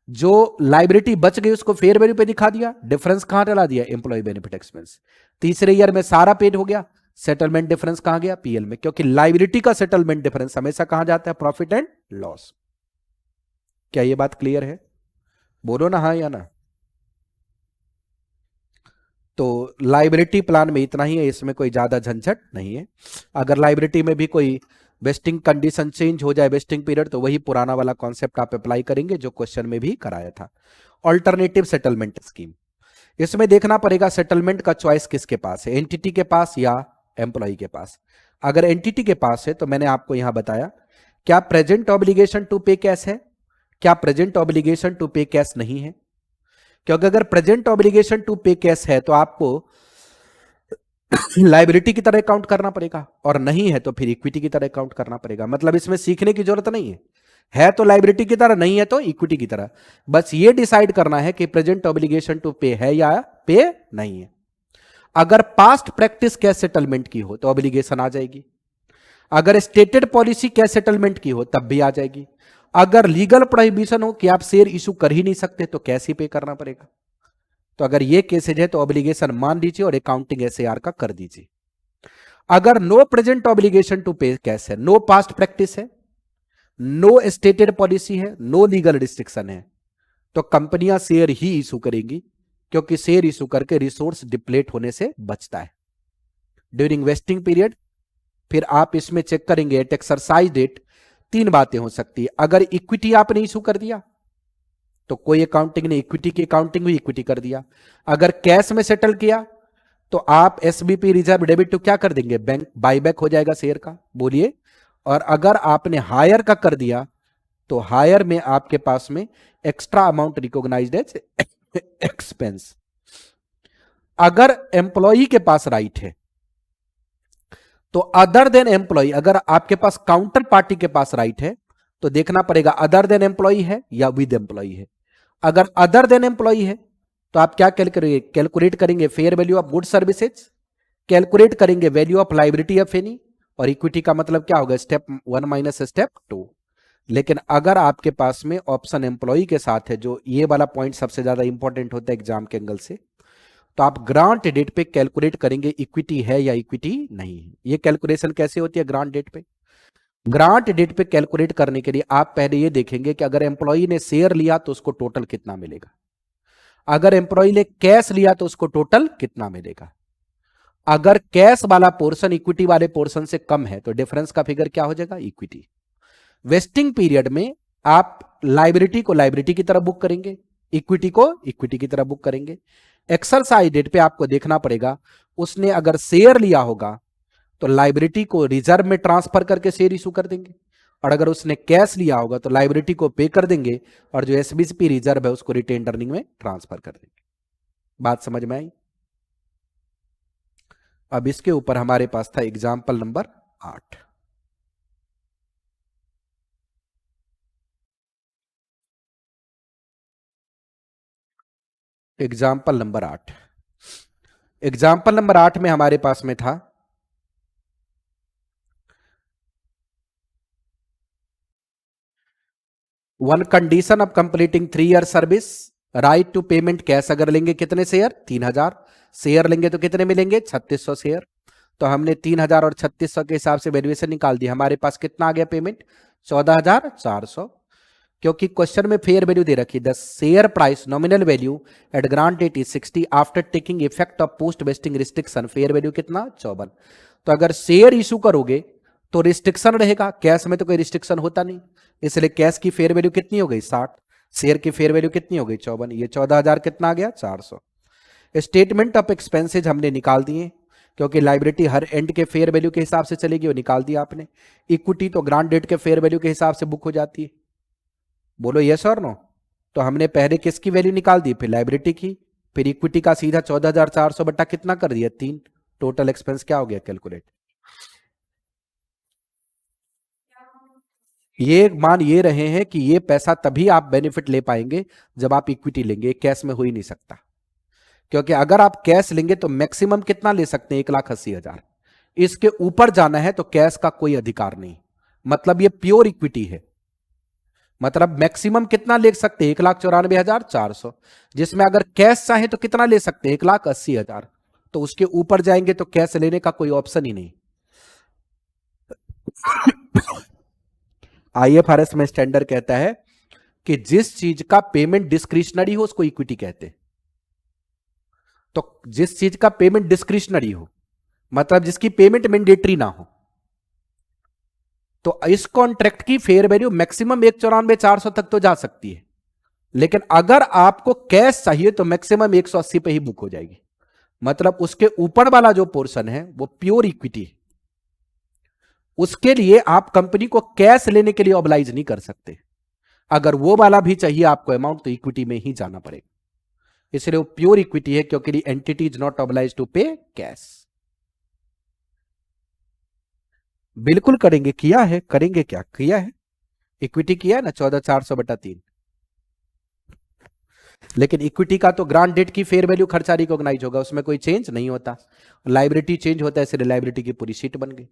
जो लाइबिलिटी बच गई उसको फेयर वैल्यू पे दिखा दिया, डिफरेंस कहां डाला दिया? Employee benefit expense. तीसरे ईयर में सारा पेड हो गया, सेटलमेंट डिफरेंस कहां गया? पीएल में, क्योंकि लाइबिलिटी का सेटलमेंट डिफरेंस हमेशा कहां जाता है? Profit and loss. क्या ये बात क्लियर है? बोलो ना हाँ या ना। तो लाइबिलिटी प्लान में इतना ही है, इसमें कोई ज्यादा झंझट नहीं है। अगर लाइबिलिटी में भी कोई वेस्टिंग कंडीशन चेंज हो जाए, वेस्टिंग पीरियड, तो वही पुराना वाला कॉन्सेप्ट आप अप्लाई करेंगे जो क्वेश्चन में भी कराया था। ऑल्टरनेटिव सेटलमेंट स्कीम, इसमें देखना पड़ेगा सेटलमेंट का चॉइस किसके पास है, एंटिटी के पास या एम्प्लॉय के पास। अगर एंटिटी के पास है तो मैंने आपको यहां बताया, क्या present obligation to pay cash है, क्या present obligation to pay cash नहीं है? क्योंकि अगर present obligation to pay cash है तो आपको लाइबिलिटी की तरह काउंट करना पड़ेगा, और नहीं है तो फिर इक्विटी की तरह काउंट करना पड़ेगा। मतलब इसमें सीखने की जरूरत नहीं है तो लाइबिलिटी की तरह, नहीं है तो इक्विटी की तरह। बस ये डिसाइड करना है कि प्रेजेंट ऑब्लिगेशन टू पे है या पे नहीं है। अगर पास्ट प्रैक्टिस कैश सेटलमेंट की हो तो ऑब्लिगेशन आ जाएगी, अगर स्टेटेड पॉलिसी कैश सेटलमेंट की हो तब भी आ जाएगी, अगर लीगल प्रोहिबिशन हो कि आप शेयर इशू कर ही नहीं सकते तो कैश ही पे करना पड़ेगा। तो अगर ये केसेज है तो ऑब्लिगेशन मान लीजिए और अकाउंटिंग एसएआर का कर दीजिए। अगर no present obligation to pay cash है, नो पास्ट प्रैक्टिस है, नो स्टेटेड पॉलिसी है, नो लीगल रिस्ट्रिक्शन है, तो कंपनियां शेयर ही इशू करेंगी, क्योंकि शेयर इशू करके रिसोर्स डिप्लेट होने से बचता है ड्यूरिंग वेस्टिंग पीरियड। फिर आप इसमें चेक करेंगे एट एक्सरसाइज डेट, 3 बातें हो सकती है। अगर इक्विटी आपने इशू कर दिया तो कोई अकाउंटिंग नहीं, इक्विटी की अकाउंटिंग हुई, इक्विटी कर दिया। अगर कैश में सेटल किया तो आप एसबीपी रिजर्व डेबिट टू क्या कर देंगे? बैंक बाईबैक हो जाएगा शेयर का। बोलिए। और अगर आपने हायर का कर दिया तो हायर में आपके पास में extra amount recognized as expense. अगर एम्प्लॉई के पास राइट है तो अदर देन एम्प्लॉय, अगर आपके पास काउंटर पार्टी के पास राइट है तो देखना पड़ेगा अदर देन एम्प्लॉय है या विद एम्प्लॉय है। अगर अदर देन एम्प्लॉय है तो आप क्या कैलकुलेट करेंगे? Fair value of good services, calculate करेंगे value of liability of any, और इक्विटी का मतलब क्या होगा? Step 1 minus step 2। लेकिन अगर आपके पास में ऑप्शन एम्प्लॉय के साथ है, जो ये वाला पॉइंट सबसे ज्यादा इंपॉर्टेंट होता है एग्जाम के एंगल से, तो आप ग्रांट डेट पे कैलकुलेट करेंगे इक्विटी है या इक्विटी नहीं है। ये कैलकुलेशन कैसे होती है ग्रांट डेट पे? ग्रांट डेट पे कैलकुलेट करने के लिए आप पहले ये देखेंगे कि अगर एम्प्लॉय ने शेयर लिया तो उसको टोटल कितना मिलेगा, अगर एम्प्लॉय ने कैश लिया तो उसको टोटल कितना मिलेगा। अगर कैश वाला पोर्शन इक्विटी वाले पोर्शन से कम है तो डिफरेंस का फिगर क्या हो जाएगा? इक्विटी। वेस्टिंग पीरियड में आप लाइबिलिटी को लाइबिलिटी की तरह बुक करेंगे, इक्विटी को इक्विटी की तरह बुक करेंगे। एक्सरसाइज डेट पे आपको देखना पड़ेगा, उसने अगर शेयर लिया होगा तो लाइबिलिटी को रिजर्व में ट्रांसफर करके शेयर इशू कर देंगे, और अगर उसने कैश लिया होगा तो लाइबिलिटी को पे कर देंगे और जो एसबीसी रिजर्व है उसको रिटेन अर्निंग में ट्रांसफर कर देंगे। बात समझ में आई? अब इसके ऊपर हमारे पास था example number 8। Example number 8, example number 8 में हमारे पास में था one condition of completing 3 year service right to payment cash अगर लेंगे कितने शेयर, 3000 शेयर लेंगे तो कितने मिलेंगे, 3600 शेयर। तो हमने 3000 और 3600 के हिसाब से वैल्यूएशन निकाल दी, हमारे पास कितना आ गया पेमेंट, 14400। क्योंकि क्वेश्चन में फेयर वैल्यू दे रखी, the share price nominal value at grant date is 60 after taking effect of post vesting restriction, fair value कितना 54। तो अगर शेयर इशू करोगे तो रिस्ट्रिक्शन रहेगा, कैश में तो कोई रिस्ट्रिक्शन होता नहीं, इसलिए कैश की फेयर वैल्यू कितनी हो गई 60, शेयर की फेयर वैल्यू कितनी हो गई 54, ये 14000 कितना आ गया 400। स्टेटमेंट ऑफ एक्सपेंसेज हमने निकाल दिए, क्योंकि लाइबिलिटी हर एंड के फेयर वैल्यू के हिसाब से चलेगी, वो निकाल दिया आपने। इक्विटी तो ग्रांट डेट के फेयर वैल्यू के हिसाब से बुक हो जाती है, बोलो यस और नो। तो हमने पहले किसकी वैल्यू निकाल दी, फिर लाइबिलिटी की, फिर इक्विटी का सीधा 14400 बटा कितना कर दिया 3, टोटल एक्सपेंस क्या हो गया कैलकुलेट। ये मान ये रहे हैं कि ये पैसा तभी आप बेनिफिट ले पाएंगे जब आप इक्विटी लेंगे, कैश में हो ही नहीं सकता। क्योंकि अगर आप कैश लेंगे तो मैक्सिमम कितना ले सकते हैं, 1,80,000, इसके ऊपर जाना है तो कैश का कोई अधिकार नहीं, मतलब ये प्योर इक्विटी है। मतलब मैक्सिमम कितना ले सकते हैं, 1,94,400, जिसमें अगर कैश चाहे तो कितना ले सकते हैं, 1,80,000, तो उसके ऊपर जाएंगे तो कैश लेने का कोई ऑप्शन ही नहीं। आईएफआरएस में स्टैंडर्ड कहता है कि जिस चीज का पेमेंट डिस्क्रिशनरी हो उसको इक्विटी कहते हैं। तो जिस चीज का पेमेंट डिस्क्रिशनरी हो, मतलब जिसकी पेमेंट मैंडेटरी ना हो, तो इस कॉन्ट्रैक्ट की फेयर वैल्यू मैक्सिमम 1,94,400 तक तो जा सकती है, लेकिन अगर आपको कैश चाहिए तो मैक्सिमम 180 पे ही बुक हो जाएगी। मतलब उसके ऊपर वाला जो पोर्शन है वो प्योर इक्विटी है, उसके लिए आप कंपनी को कैश लेने के लिए ऑब्लाइज नहीं कर सकते। अगर वो वाला भी चाहिए आपको अमाउंट तो इक्विटी में ही जाना पड़ेगा, इसलिए वो प्योर इक्विटी है, क्योंकि entity is not oblige to pay cash. बिल्कुल करेंगे, किया है, करेंगे क्या किया है, इक्विटी किया है ना 14400 बटा 3। लेकिन इक्विटी का तो ग्रांट डेट की फेयर वैल्यू खर्चा रिकॉग्नाइज होगा, उसमें कोई चेंज नहीं होता, लाइबिलिटी चेंज होता है, इसलिए लाइबिलिटी की पूरी शीट बन गई।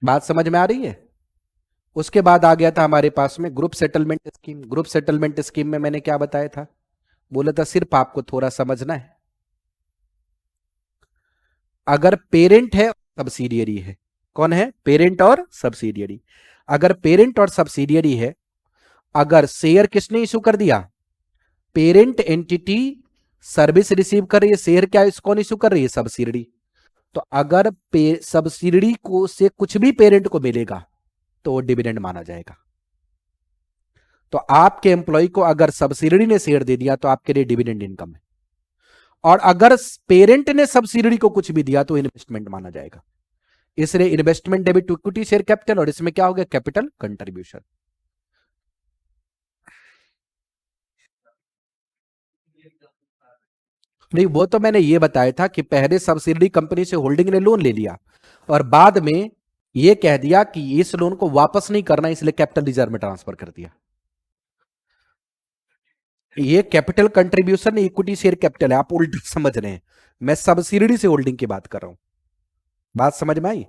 बात समझ में आ रही है। उसके बाद आ गया था हमारे पास में group settlement scheme. Group settlement scheme में मैंने क्या बताया था, बोला था सिर्फ आपको थोड़ा समझना है। अगर पेरेंट है सब्सिडियरी है, कौन है, पेरेंट और सब्सिडियरी। अगर पेरेंट और सब्सिडियरी है, अगर शेयर किसने इशू कर दिया, पेरेंट एंटिटी सर्विस रिसीव कर रही है, शेयर क्या कौन इशू कर रही है, सब्सिडियरी। तो अगर सब्सिडियरी को से कुछ भी पेरेंट को मिलेगा तो वो डिविडेंड माना जाएगा। तो आपके एम्प्लॉय को अगर सब्सिडियरी ने शेयर दे दिया तो आपके लिए डिविडेंड इनकम है, और अगर पेरेंट ने सब्सिडियरी को कुछ भी दिया तो इन्वेस्टमेंट माना जाएगा। इसलिए investment debit to equity share capital, और इसमें क्या हो गया, कैपिटल कंट्रीब्यूशन। नहीं, वो तो मैंने ये बताया था कि पहले सब्सिडियरी कंपनी से होल्डिंग ने लोन ले लिया और बाद में ये कह दिया कि इस लोन को वापस नहीं करना, इसलिए कैपिटल रिजर्व में ट्रांसफर कर दिया। ये capital contribution equity share capital है, आप उल्टा समझ रहे हैं, मैं सब्सिडियरी से होल्डिंग की बात कर रहा हूं। बात समझ में आई।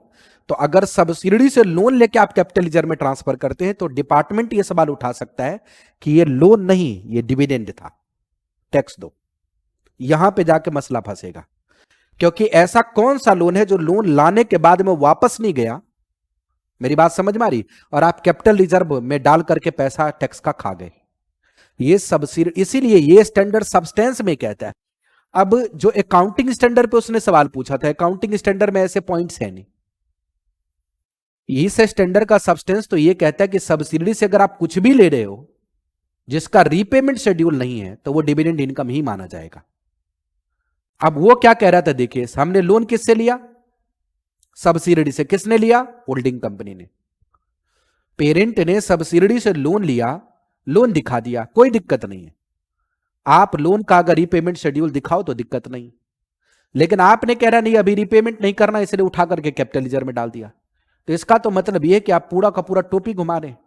तो अगर सब्सिडियरी से लोन लेके आप कैपिटल रिजर्व में ट्रांसफर करते हैं तो डिपार्टमेंट ये सवाल उठा सकता है कि ये लोन नहीं, ये डिविडेंड था, टैक्स दो। यहां पे जाके मसला फंसेगा, क्योंकि ऐसा कौन सा लोन है जो लोन लाने के बाद में वापस नहीं गया, मेरी बात समझ में आ रही, और आप कैपिटल रिजर्व में डाल करके पैसा टैक्स का खा गए। ये सब्सिडी, इसीलिए ये स्टैंडर्ड सब्सटेंस में कहता है। अब जो अकाउंटिंग स्टैंडर्ड पे उसने सवाल पूछा था, अकाउंटिंग स्टैंडर्ड में ऐसे पॉइंट्स है नहीं। इस स्टैंडर्ड का सब्सटेंस तो ये कहता है कि सब्सिडी से अगर आप कुछ भी ले रहे हो जिसका रीपेमेंट शेड्यूल नहीं है तो वो डिविडेंड इनकम ही माना जाएगा। अब वो क्या कह रहा था, देखिए हमने लोन किससे लिया, सब्सिडी से। किसने लिया, होल्डिंग कंपनी ने। पेरेंट ने सब्सिडी से लोन लिया, लोन दिखा दिया, कोई दिक्कत नहीं है। आप लोन का अगर रीपेमेंट शेड्यूल दिखाओ तो दिक्कत नहीं, लेकिन आपने कह रहा नहीं अभी रीपेमेंट नहीं करना, इसलिए उठा करके कैपिटल रिजर्व में डाल दिया। तो इसका तो मतलब यह है कि आप पूरा का पूरा टोपी घुमा रहे हैं।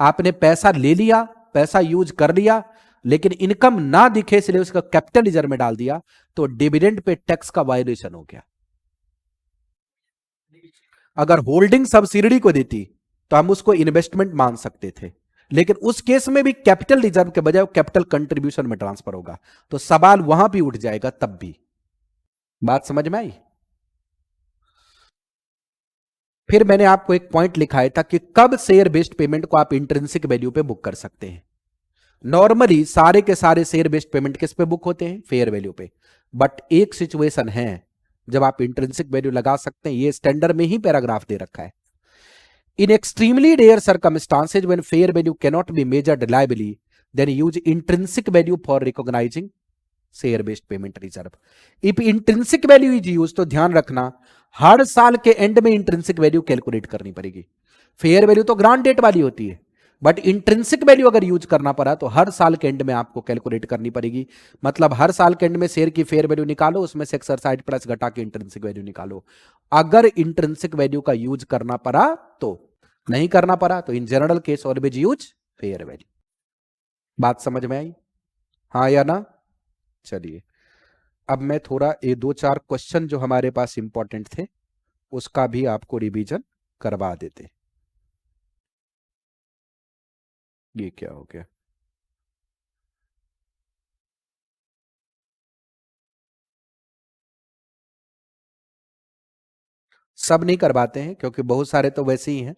आपने पैसा ले लिया, पैसा यूज कर लिया, लेकिन इनकम ना दिखे इसलिए उसका कैपिटल रिजर्व में डाल दिया, तो डिविडेंड पे टैक्स का वायलेशन हो गया। अगर होल्डिंग सब्सिडी को देती तो हम उसको इन्वेस्टमेंट मान सकते थे, लेकिन उस केस में भी कैपिटल रिजर्व के बजाय कैपिटल कंट्रीब्यूशन में ट्रांसफर होगा, तो सवाल वहां भी उठ जाएगा तब भी। बात समझ में आई? फिर मैंने आपको एक पॉइंट लिखाया था कि कब शेयर बेस्ड पेमेंट को आप इंट्रिंसिक वैल्यू पे बुक कर सकते हैं। नॉर्मली सारे के सारे शेयर बेस्ड पेमेंट किस पे बुक होते हैं? फेयर वैल्यू पे। बट एक सिचुएशन है जब आप इंट्रिंसिक वैल्यू लगा सकते हैं, ये स्टैंडर्ड में ही पैराग्राफ दे रखा है। In extremely rare circumstances when fair value cannot be measured reliably, then use intrinsic value for recognizing share based payment reserve. If intrinsic value is used, तो ध्यान रखना हर साल के एंड में इंट्रिंसिक वैल्यू कैलकुलेट करनी पड़ेगी। फेयर वैल्यू तो grant date वाली होती है, बट इंट्रिंसिक वैल्यू अगर यूज करना पड़ा तो हर साल के एंड में आपको कैलकुलेट करनी पड़ेगी। मतलब हर साल के एंड में शेयर की फेयर वैल्यू निकालो, उसमें से एक्सरसाइज प्राइस घटा के इंट्रिंसिक वैल्यू निकालो। अगर इंट्रिंसिक वैल्यू का यूज करना पड़ा तो, नहीं करना पड़ा तो in general case always use fair value. बात समझ में आई? हाँ या ना? चलिए अब मैं थोड़ा ये 2-4 क्वेश्चन जो हमारे पास इंपॉर्टेंट थे उसका भी आपको रिवीजन करवा देते। ये क्या हो गया? सब नहीं करवाते हैं क्योंकि बहुत सारे तो वैसे ही हैं,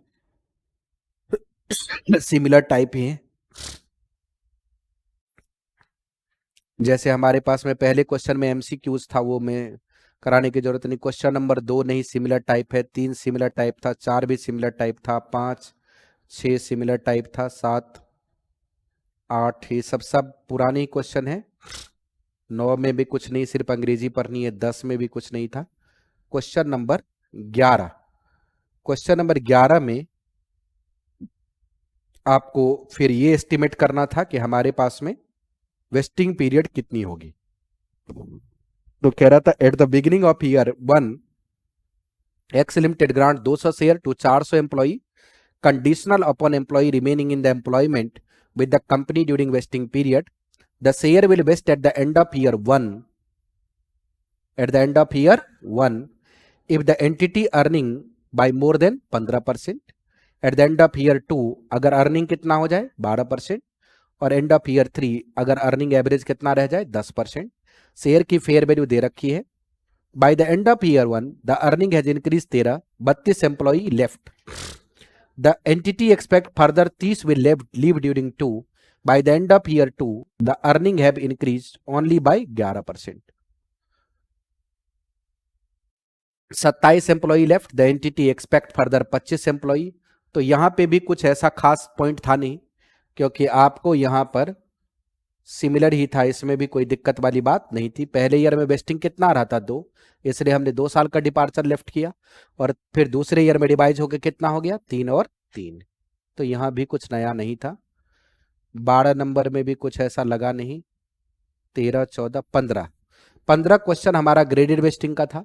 सिमिलर टाइप ही हैं। जैसे हमारे पास में पहले क्वेश्चन में एमसीक्यूज था, वो में कराने की जरूरत नहीं। क्वेश्चन नंबर 2 नहीं सिमिलर टाइप है, 3 सिमिलर टाइप था, 4 भी सिमिलर टाइप था, 5 6 सिमिलर टाइप था, 7 8 ये सब पुराने ही क्वेश्चन है। 9 में भी कुछ नहीं, सिर्फ अंग्रेजी पढ़नी है। 10 में भी कुछ नहीं था। क्वेश्चन नंबर 11, क्वेश्चन नंबर 11 में आपको फिर ये एस्टिमेट करना था कि हमारे पास में वेस्टिंग पीरियड कितनी होगी। तो कह रहा था at the beginning of year 1 X limited grant 200 share to 400 employee conditional upon employee remaining in the employment with the company during vesting period. The share will vest at the end of year 1. At the end of year 1, if the entity earning by more than 15%. At the end of year 2, अगर earning कितना हो जाए 12%, और end of year 3 अगर earning average कितना रह जाए 10%। Share की फेयर वैल्यू दे रखी है। By the end of year 1, the earning has increased 13, 32 employee left. The entity expect further 30 will leave during 2. By the end of year 2, the earning have increased only by 11%. 27 employee left, the entity expect further 25 employee. तो यहां पे भी कुछ ऐसा खास point था नहीं, क्योंकि आपको यहां पर सिमिलर ही था, इसमें भी कोई दिक्कत वाली बात नहीं थी। पहले ईयर में वेस्टिंग कितना आ रहा था 2, इसलिए हमने 2 साल का डिपार्चर लेफ्ट किया, और फिर दूसरे ईयर में डिवाइड होकर कितना हो गया 3 और 3। तो यहां भी कुछ नया नहीं था। 12 नंबर में भी कुछ ऐसा लगा नहीं। 13 14 15 क्वेश्चन हमारा ग्रेडेड वेस्टिंग का था।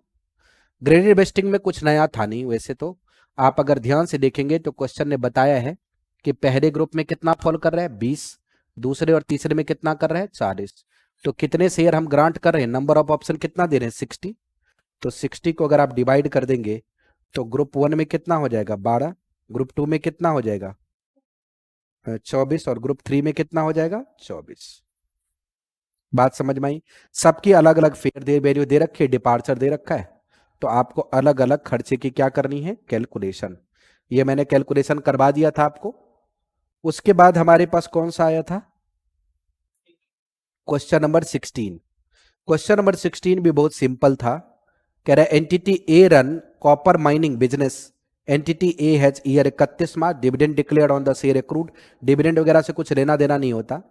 ग्रेडेड वेस्टिंग में कुछ नया था नहीं। वैसे तो आप अगर ध्यान से देखेंगे तो क्वेश्चन ने बताया है कि पहले ग्रुप में कितना फॉल कर रहा है 20, दूसरे और तीसरे में कितना कर रहा है 40। तो कितने शेयर हम ग्रांट कर रहे हैं, नंबर ऑफ ऑप्शन कितना दे रहे हैं 60। तो 60 को अगर आप डिवाइड कर देंगे तो ग्रुप 1 में कितना हो जाएगा 12, ग्रुप 2 में कितना हो जाएगा 24, और ग्रुप 3 में कितना हो जाएगा 24। बात समझ में आई? सबकी अलग अलग फेयर दे वैल्यू दे रखी है, डिपार्चर दे रखा है, तो आपको अलग अलग खर्चे की क्या करनी है कैलकुलेशन। ये मैंने कैलकुलेशन करवा दिया था आपको। उसके बाद हमारे पास कौन सा आया था क्वेश्चन नंबर 16। क्वेश्चन नंबर 16 भी बहुत सिंपल था। कह रहा है entity A run copper mining business, entity A has year 31 March dividend declared on the share accrued. Dividend वगैरह से कुछ लेना देना नहीं होता।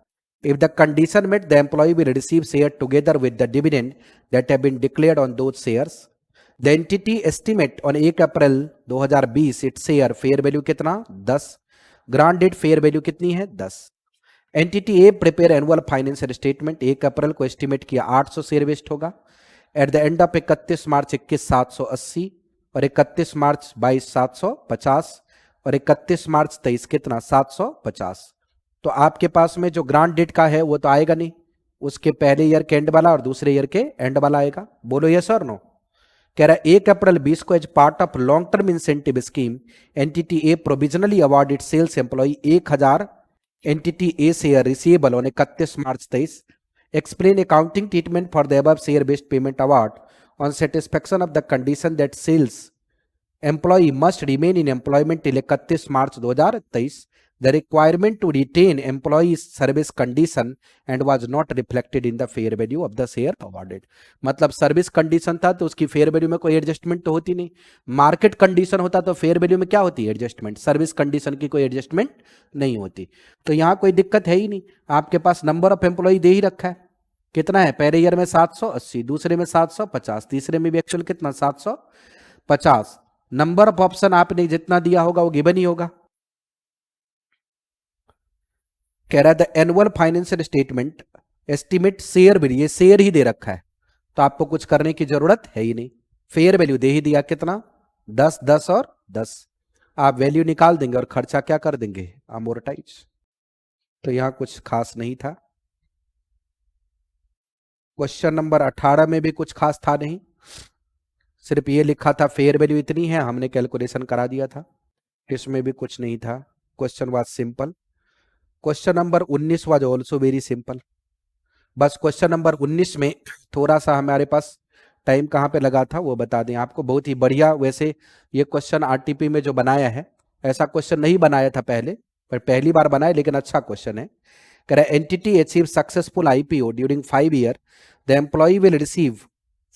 If the condition met the employee will receive share together with the dividend that have been declared on those shares. The entity estimate on 1 April 2020 its share fair value कितना 10, grant date fair value कितनी है 10। Entity ए prepare annual financial statement, 1 अप्रैल को estimate किया 800 share waste होगा। Eight the end of 31 मार्च 21 780, और 31 मार्च 22 750, और 31 March 23 कितना 750। तो आपके पास में जो ग्रांट डेट का है वो तो आएगा नहीं, उसके पहले ईयर के एंड वाला और दूसरे ईयर के एंड वाला आएगा। बोलो यस और नो। कह रहा है 1 अप्रैल 20 को as part of long term incentive scheme entity A provisionally awarded sales employee 1000 entity A share receivable on 31 March 23। Explain accounting treatment for the above share based payment award on satisfaction of the condition that sales employee must remain in employment till 31 March 2023। The requirement to retain employee service condition and was not reflected in the fair value of the share awarded. मतलब service condition था तो उसकी fair value में कोई adjustment तो होती नहीं। Market condition होता तो फेयर वैल्यू में क्या होती है एडजस्टमेंट, सर्विस कंडीशन की कोई एडजस्टमेंट नहीं होती। तो यहाँ कोई दिक्कत है ही नहीं, आपके पास नंबर ऑफ एम्प्लॉई दे ही रखा है। कितना है पहले ईयर में 780, दूसरे में 750, तीसरे में भी एक्चुअल कितना 750। नंबर ऑफ ऑप्शन आपने जितना दिया होगा वो गिवन ही होगा। कह रहा है the annual financial statement estimate share value, ये शेयर ही दे रखा है तो आपको कुछ करने की जरूरत है ही नहीं। फेयर वैल्यू दे ही दिया कितना 10, 10 और 10। आप वैल्यू निकाल देंगे और खर्चा क्या कर देंगे अमोर्टाइज। तो यहां कुछ खास नहीं था। क्वेश्चन नंबर 18 में भी कुछ खास था नहीं, सिर्फ ये लिखा था फेयर वैल्यू इतनी है, हमने कैलकुलेशन करा दिया था। इसमें भी कुछ नहीं था। Question was simple. Question number 19 was also very simple. बस क्वेश्चन नंबर 19 में थोड़ा सा हमारे पास टाइम कहाँ पे लगा था वो बता दें आपको। बहुत ही बढ़िया, वैसे ये क्वेश्चन आरटीपी में जो बनाया है ऐसा क्वेश्चन नहीं बनाया था पहले, पर पहली बार बनाया, लेकिन अच्छा क्वेश्चन है। कह रहा है entity achieve successful IPO during 5 year, the employee will receive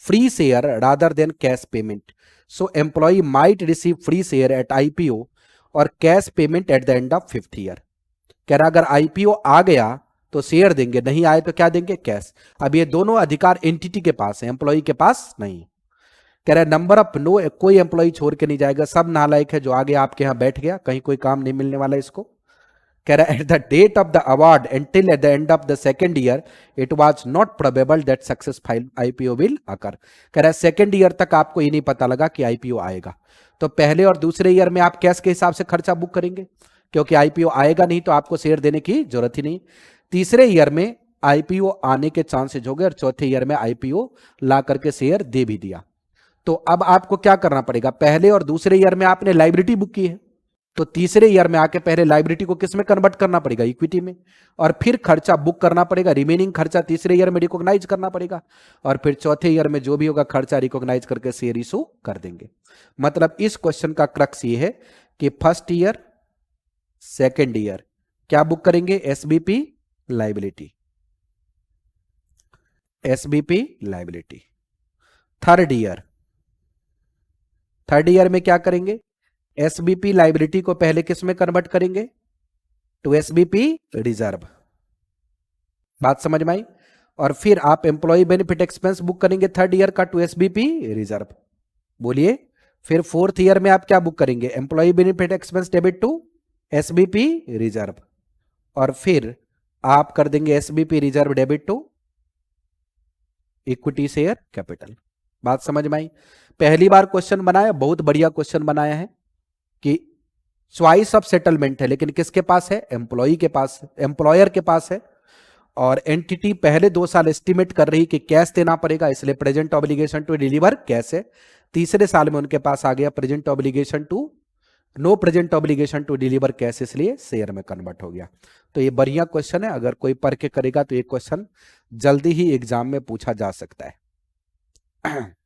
free share rather than cash payment. So employee might receive free share at IPO और cash payment at the end of 5th year। कह रहा अगर IPO आ गया तो share देंगे, नहीं आए तो क्या देंगे कैश। अब ये दोनों अधिकार एंटिटी के पास है, एम्प्लॉई के पास नहीं। कह रहा है नंबर ऑफ नो, कोई एम्प्लॉई छोड़ के नहीं जाएगा, सब नालायक है जो आगे आपके यहां बैठ गया, कहीं कोई काम नहीं मिलने वाला इसको। कह रहा है at the date of the award until at the end of the second year it was not probable that successful IPO will occur. कह रहा है सेकेंड ईयर तक आपको ये नहीं पता लगा कि आईपीओ आएगा, तो पहले और दूसरे ईयर में आप कैश के हिसाब से खर्चा बुक करेंगे, क्योंकि आईपीओ आएगा नहीं तो आपको शेयर देने की जरूरत ही नहीं। तीसरे ईयर में आईपीओ आने के चांसेज हो गए और चौथे ईयर में आईपीओ ला करके शेयर दे भी दिया। तो अब आपको क्या करना पड़ेगा, पहले और दूसरे ईयर में आपने लाइबिलिटी बुक की है तो तीसरे ईयर में आके पहले लाइबिलिटी को किस में कन्वर्ट करना पड़ेगा, इक्विटी में, और फिर खर्चा बुक करना पड़ेगा, रिमेनिंग खर्चा तीसरे ईयर में रिकॉग्नाइज करना पड़ेगा, और फिर चौथे ईयर में जो भी होगा खर्चा रिकॉग्नाइज करके शेयर इशू कर देंगे। मतलब इस क्वेश्चन का क्रक्स ये है कि फर्स्ट ईयर सेकेंड ईयर क्या बुक करेंगे, SBP liability, SBP liability. Third year में क्या करेंगे, एसबीपी लाइबिलिटी को पहले किस में कन्वर्ट करेंगे, टू एसबीपी रिजर्व। बात समझ में आई। और फिर आप एम्प्लॉय बेनिफिट एक्सपेंस बुक करेंगे थर्ड ईयर का टू एसबीपी रिजर्व। बोलिए। फिर फोर्थ ईयर में आप क्या बुक करेंगे, employee benefit expense debit to SBP reserve, और फिर आप कर देंगे SBP reserve debit to equity share capital. बात समझ में आई। पहली बार क्वेश्चन बनाया, बहुत बढ़िया क्वेश्चन बनाया है कि चॉइस ऑफ सेटलमेंट है, लेकिन किसके पास है, एम्प्लॉई के पास, एम्प्लॉयर के पास है, और एंटिटी पहले 2 साल एस्टिमेट कर रही कि कैश देना पड़ेगा, इसलिए present obligation to deliver cash है। तीसरे साल में उनके पास आ गया present obligation to, no present obligation to deliver cash, इसलिए शेयर में कन्वर्ट हो गया। तो ये बढ़िया क्वेश्चन है, अगर कोई पढ़ के करेगा तो ये क्वेश्चन जल्दी ही एग्जाम में पूछा जा सकता है।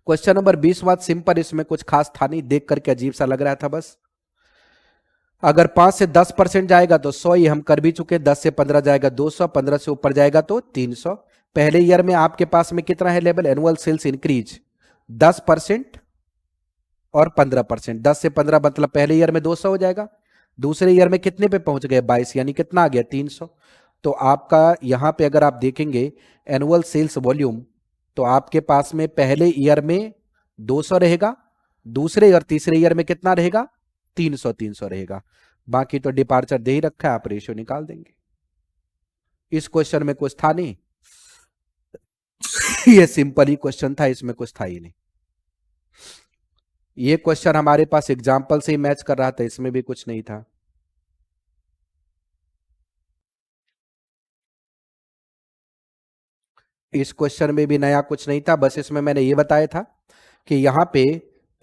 क्वेश्चन नंबर 20 बात सिंपल, इसमें कुछ खास था नहीं, देख करके अजीब सा लग रहा था बस। अगर 5 से 10% जाएगा तो 100, ये हम कर भी चुके, 10 से 15 जाएगा 200, 15 से ऊपर जाएगा तो 300। पहले ईयर में आपके पास में कितना है लेवल, एनुअल सेल्स इंक्रीज 10% और 15%, 10 से 15 मतलब पहले ईयर में 200 हो जाएगा, दूसरे ईयर में कितने पे पहुंच गए 22, यानी कितना आ गया 300। तो आपका यहां पे अगर आप देखेंगे एनुअल सेल्स वॉल्यूम, तो आपके पास में पहले ईयर में 200 रहेगा, दूसरे और तीसरे ईयर में कितना रहेगा 300 300 रहेगा। बाकी तो डिपार्चर दे ही रखा है, आप रेशियो निकाल देंगे। इस क्वेश्चन में कुछ था नहीं, ये सिंपल ही क्वेश्चन था, इसमें कुछ था ही नहीं। ये क्वेश्चन हमारे पास एग्जाम्पल से ही मैच कर रहा था, इसमें भी कुछ नहीं था। इस क्वेश्चन में भी नया कुछ नहीं था, बस इसमें मैंने ये बताया था कि यहां पे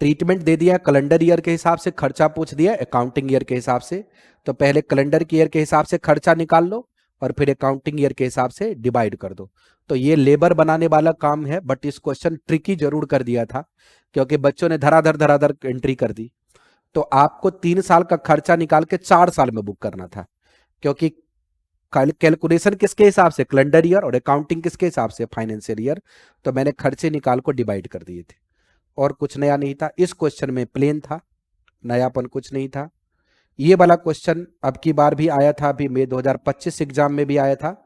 ट्रीटमेंट दे दिया कैलेंडर ईयर के हिसाब से, खर्चा पूछ दिया अकाउंटिंग ईयर के हिसाब से। तो पहले कैलेंडर के ईयर के हिसाब से खर्चा निकाल लो और फिर अकाउंटिंग ईयर के हिसाब से डिवाइड कर दो। तो ये लेबर बनाने वाला काम है, बट इस क्वेश्चन ट्रिकी जरूर कर दिया था क्योंकि बच्चों ने धराधर एंट्री कर दी। तो आपको 3 साल का खर्चा निकाल के 4 साल में बुक करना था, क्योंकि कैलकुलेशन किसके हिसाब से, कैलेंडर ईयर, और अकाउंटिंग किसके हिसाब से, फाइनेंशियल ईयर। तो मैंने खर्चे निकाल को डिवाइड कर दिए थे और कुछ नया नहीं था इस क्वेश्चन में, प्लेन था, नयापन कुछ नहीं था। ये वाला क्वेश्चन अब की बार भी आया था, अभी मई 2025 एग्जाम में भी आया था।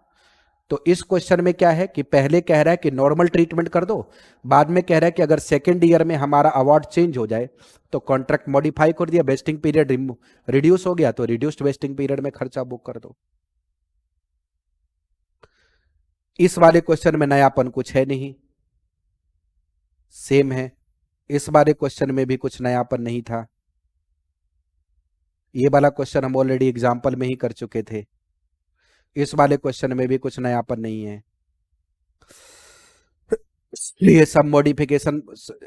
तो इस क्वेश्चन में क्या है कि पहले कह रहा है कि नॉर्मल ट्रीटमेंट कर दो, बाद में कह रहा है कि अगर सेकेंड ईयर में हमारा अवार्ड चेंज हो जाए तो कॉन्ट्रैक्ट मॉडिफाई कर दिया, वेस्टिंग पीरियड रिड्यूस हो गया तो रिड्यूस्ड वेस्टिंग पीरियड में खर्चा बुक कर दो। इस वाले क्वेश्चन में नयापन कुछ है नहीं, सेम है। इस वाले क्वेश्चन में भी कुछ नयापन नहीं था। ये वाला क्वेश्चन हम ऑलरेडी एग्जाम्पल में ही कर चुके थे। इस वाले क्वेश्चन में भी कुछ नयापन नहीं है। ये सब मॉडिफिकेशन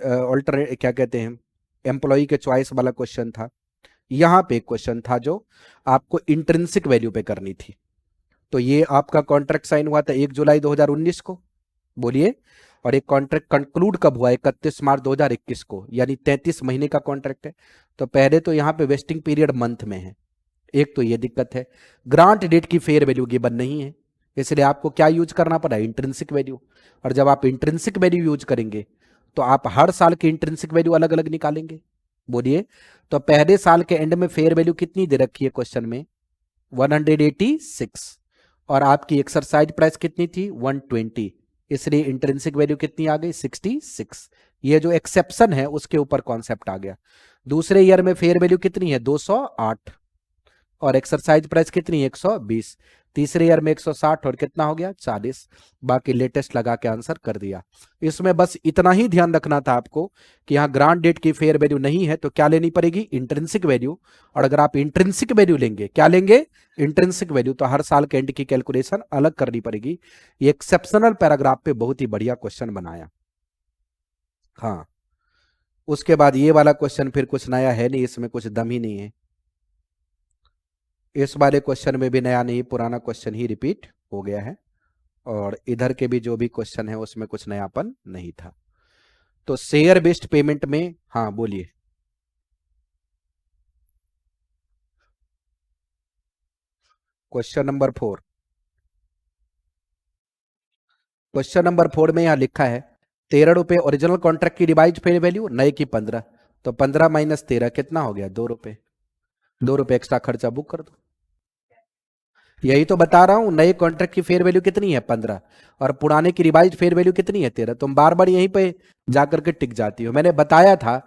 ऑल्टरनेट क्या कहते हैं, एम्प्लॉय के चॉइस वाला क्वेश्चन था। यहां पे एक क्वेश्चन था जो आपको इंट्रिंसिक वैल्यू पे करनी थी। तो ये आपका कॉन्ट्रैक्ट साइन हुआ था 1 जुलाई 2019 को, बोलिए, और एक कॉन्ट्रैक्ट कंक्लूड कब हुआ, 31 मार्च 2021 को, यानी 33 महीने का कॉन्ट्रैक्ट है। तो पहले तो यहाँ पे वेस्टिंग पीरियड मंथ में है, एक तो ये दिक्कत है। ग्रांट डेट की फेयर वैल्यू गिवन नहीं है, इसलिए आपको क्या यूज करना पड़ा, इंट्रिंसिक वैल्यू। और जब आप इंट्रिंसिक वैल्यू यूज करेंगे तो आप हर साल की इंट्रिंसिक वैल्यू अलग अलग निकालेंगे, बोलिए। तो पहले साल के एंड में फेयर वैल्यू कितनी दे रखी है क्वेश्चन में, 186, और आपकी एक्सरसाइज प्राइस कितनी थी, 120, इसलिए इंट्रिंसिक वैल्यू कितनी आ गई, 66। ये जो एक्सेप्शन है उसके ऊपर कॉन्सेप्ट आ गया। दूसरे ईयर में फेयर वैल्यू कितनी है, 208, और एक्सरसाइज प्राइस कितनी, 120। तीसरे ईयर में 160 और कितना हो गया, 40। बाकी लेटेस्ट लगा के आंसर कर दिया। इसमें बस इतना ही ध्यान रखना था आपको कि यहाँ ग्रांट डेट की फेयर वैल्यू नहीं है तो क्या लेनी पड़ेगी, इंट्रिंसिक वैल्यू। और अगर आप इंट्रिंसिक वैल्यू लेंगे, क्या लेंगे, इंट्रिंसिक वैल्यू, तो हर साल के एंड की कैलकुलेशन अलग करनी पड़ेगी। ये एक्सेप्शनल पैराग्राफ पे बहुत ही बढ़िया क्वेश्चन बनाया। हाँ, उसके बाद ये वाला क्वेश्चन फिर कुछ नया है नहीं, इसमें कुछ दम ही नहीं है। इस वाले क्वेश्चन में भी नया नहीं, पुराना क्वेश्चन ही रिपीट हो गया है। और इधर के भी जो भी क्वेश्चन है उसमें कुछ नयापन नहीं था। तो शेयर बेस्ड पेमेंट में, हाँ बोलिए, क्वेश्चन नंबर 4। क्वेश्चन नंबर 4 में यहां लिखा है 13 रुपए ओरिजिनल कॉन्ट्रैक्ट की रिवाइज फेयर वैल्यू, नए की 15। तो 15 माइनस 13 कितना हो गया, 2 रुपए। 2 रुपए एक्स्ट्रा खर्चा बुक कर दो। यही तो बता रहा हूं, नए कॉन्ट्रैक्ट की फेयर वैल्यू कितनी है, 15, और पुराने की रिवाइज फेयर वैल्यू कितनी है, 13। तुम बार बार यहीं पे जाकर के टिक जाती हो। मैंने बताया था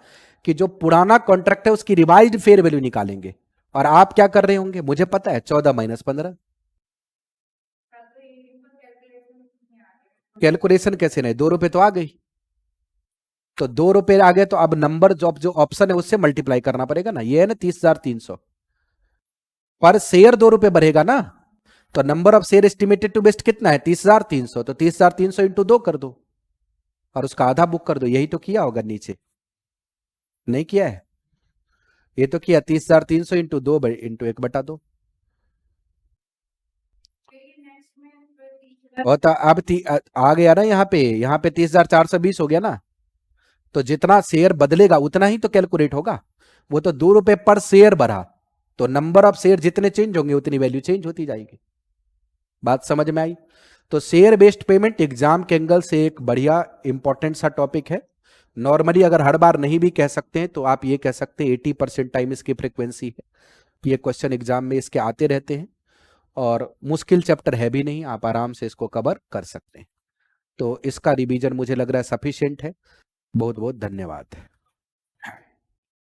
कि जो पुराना कॉन्ट्रैक्ट है उसकी रिवाइज फेयर वैल्यू निकालेंगे, और आप क्या कर रहे होंगे, मुझे पता है, 14 माइनस 15। कैलकुलेशन कैसे नहीं, 2 रुपए तो आ गई। तो 2 रुपए आ गए तो अब नंबर जो ऑप्शन है उससे मल्टीप्लाई करना पड़ेगा ना। ये है ना 30,300, पर शेयर 2 रुपए बढ़ेगा ना। तो number of share estimated to vest कितना है, 30,300। तो 30,300 इंटू 2 कर दो और उसका आधा बुक कर दो। यही तो किया होगा नीचे, नहीं किया है, ये तो किया, 30,300 इंटू 2 इंटू 1/2। और तो अब आ गया ना यहाँ पे 30,420 हो गया ना। तो जितना शेयर बदलेगा उतना ही तो कैलकुलेट होगा। वो तो 2 रुपए पर शेयर बढ़ा, तो नंबर ऑफ शेयर जितने चेंज होंगे उतनी वैल्यू चेंज होती जाएगी। बात समझ में आई। तो शेयर बेस्ड पेमेंट एग्जाम के एंगल से एक बढ़िया इंपॉर्टेंट सा टॉपिक है। नॉर्मली अगर हर बार नहीं भी कह सकते हैं तो आप ये कह सकते हैं 80% टाइम इसकी फ्रीक्वेंसी है। ये क्वेश्चन एग्जाम में इसके आते रहते हैं, और मुश्किल चैप्टर है भी नहीं, आप आराम से इसको कवर कर सकते हैं। तो इसका रिवीजन मुझे लग रहा है सफिशिएंट है। बहुत बहुत धन्यवाद।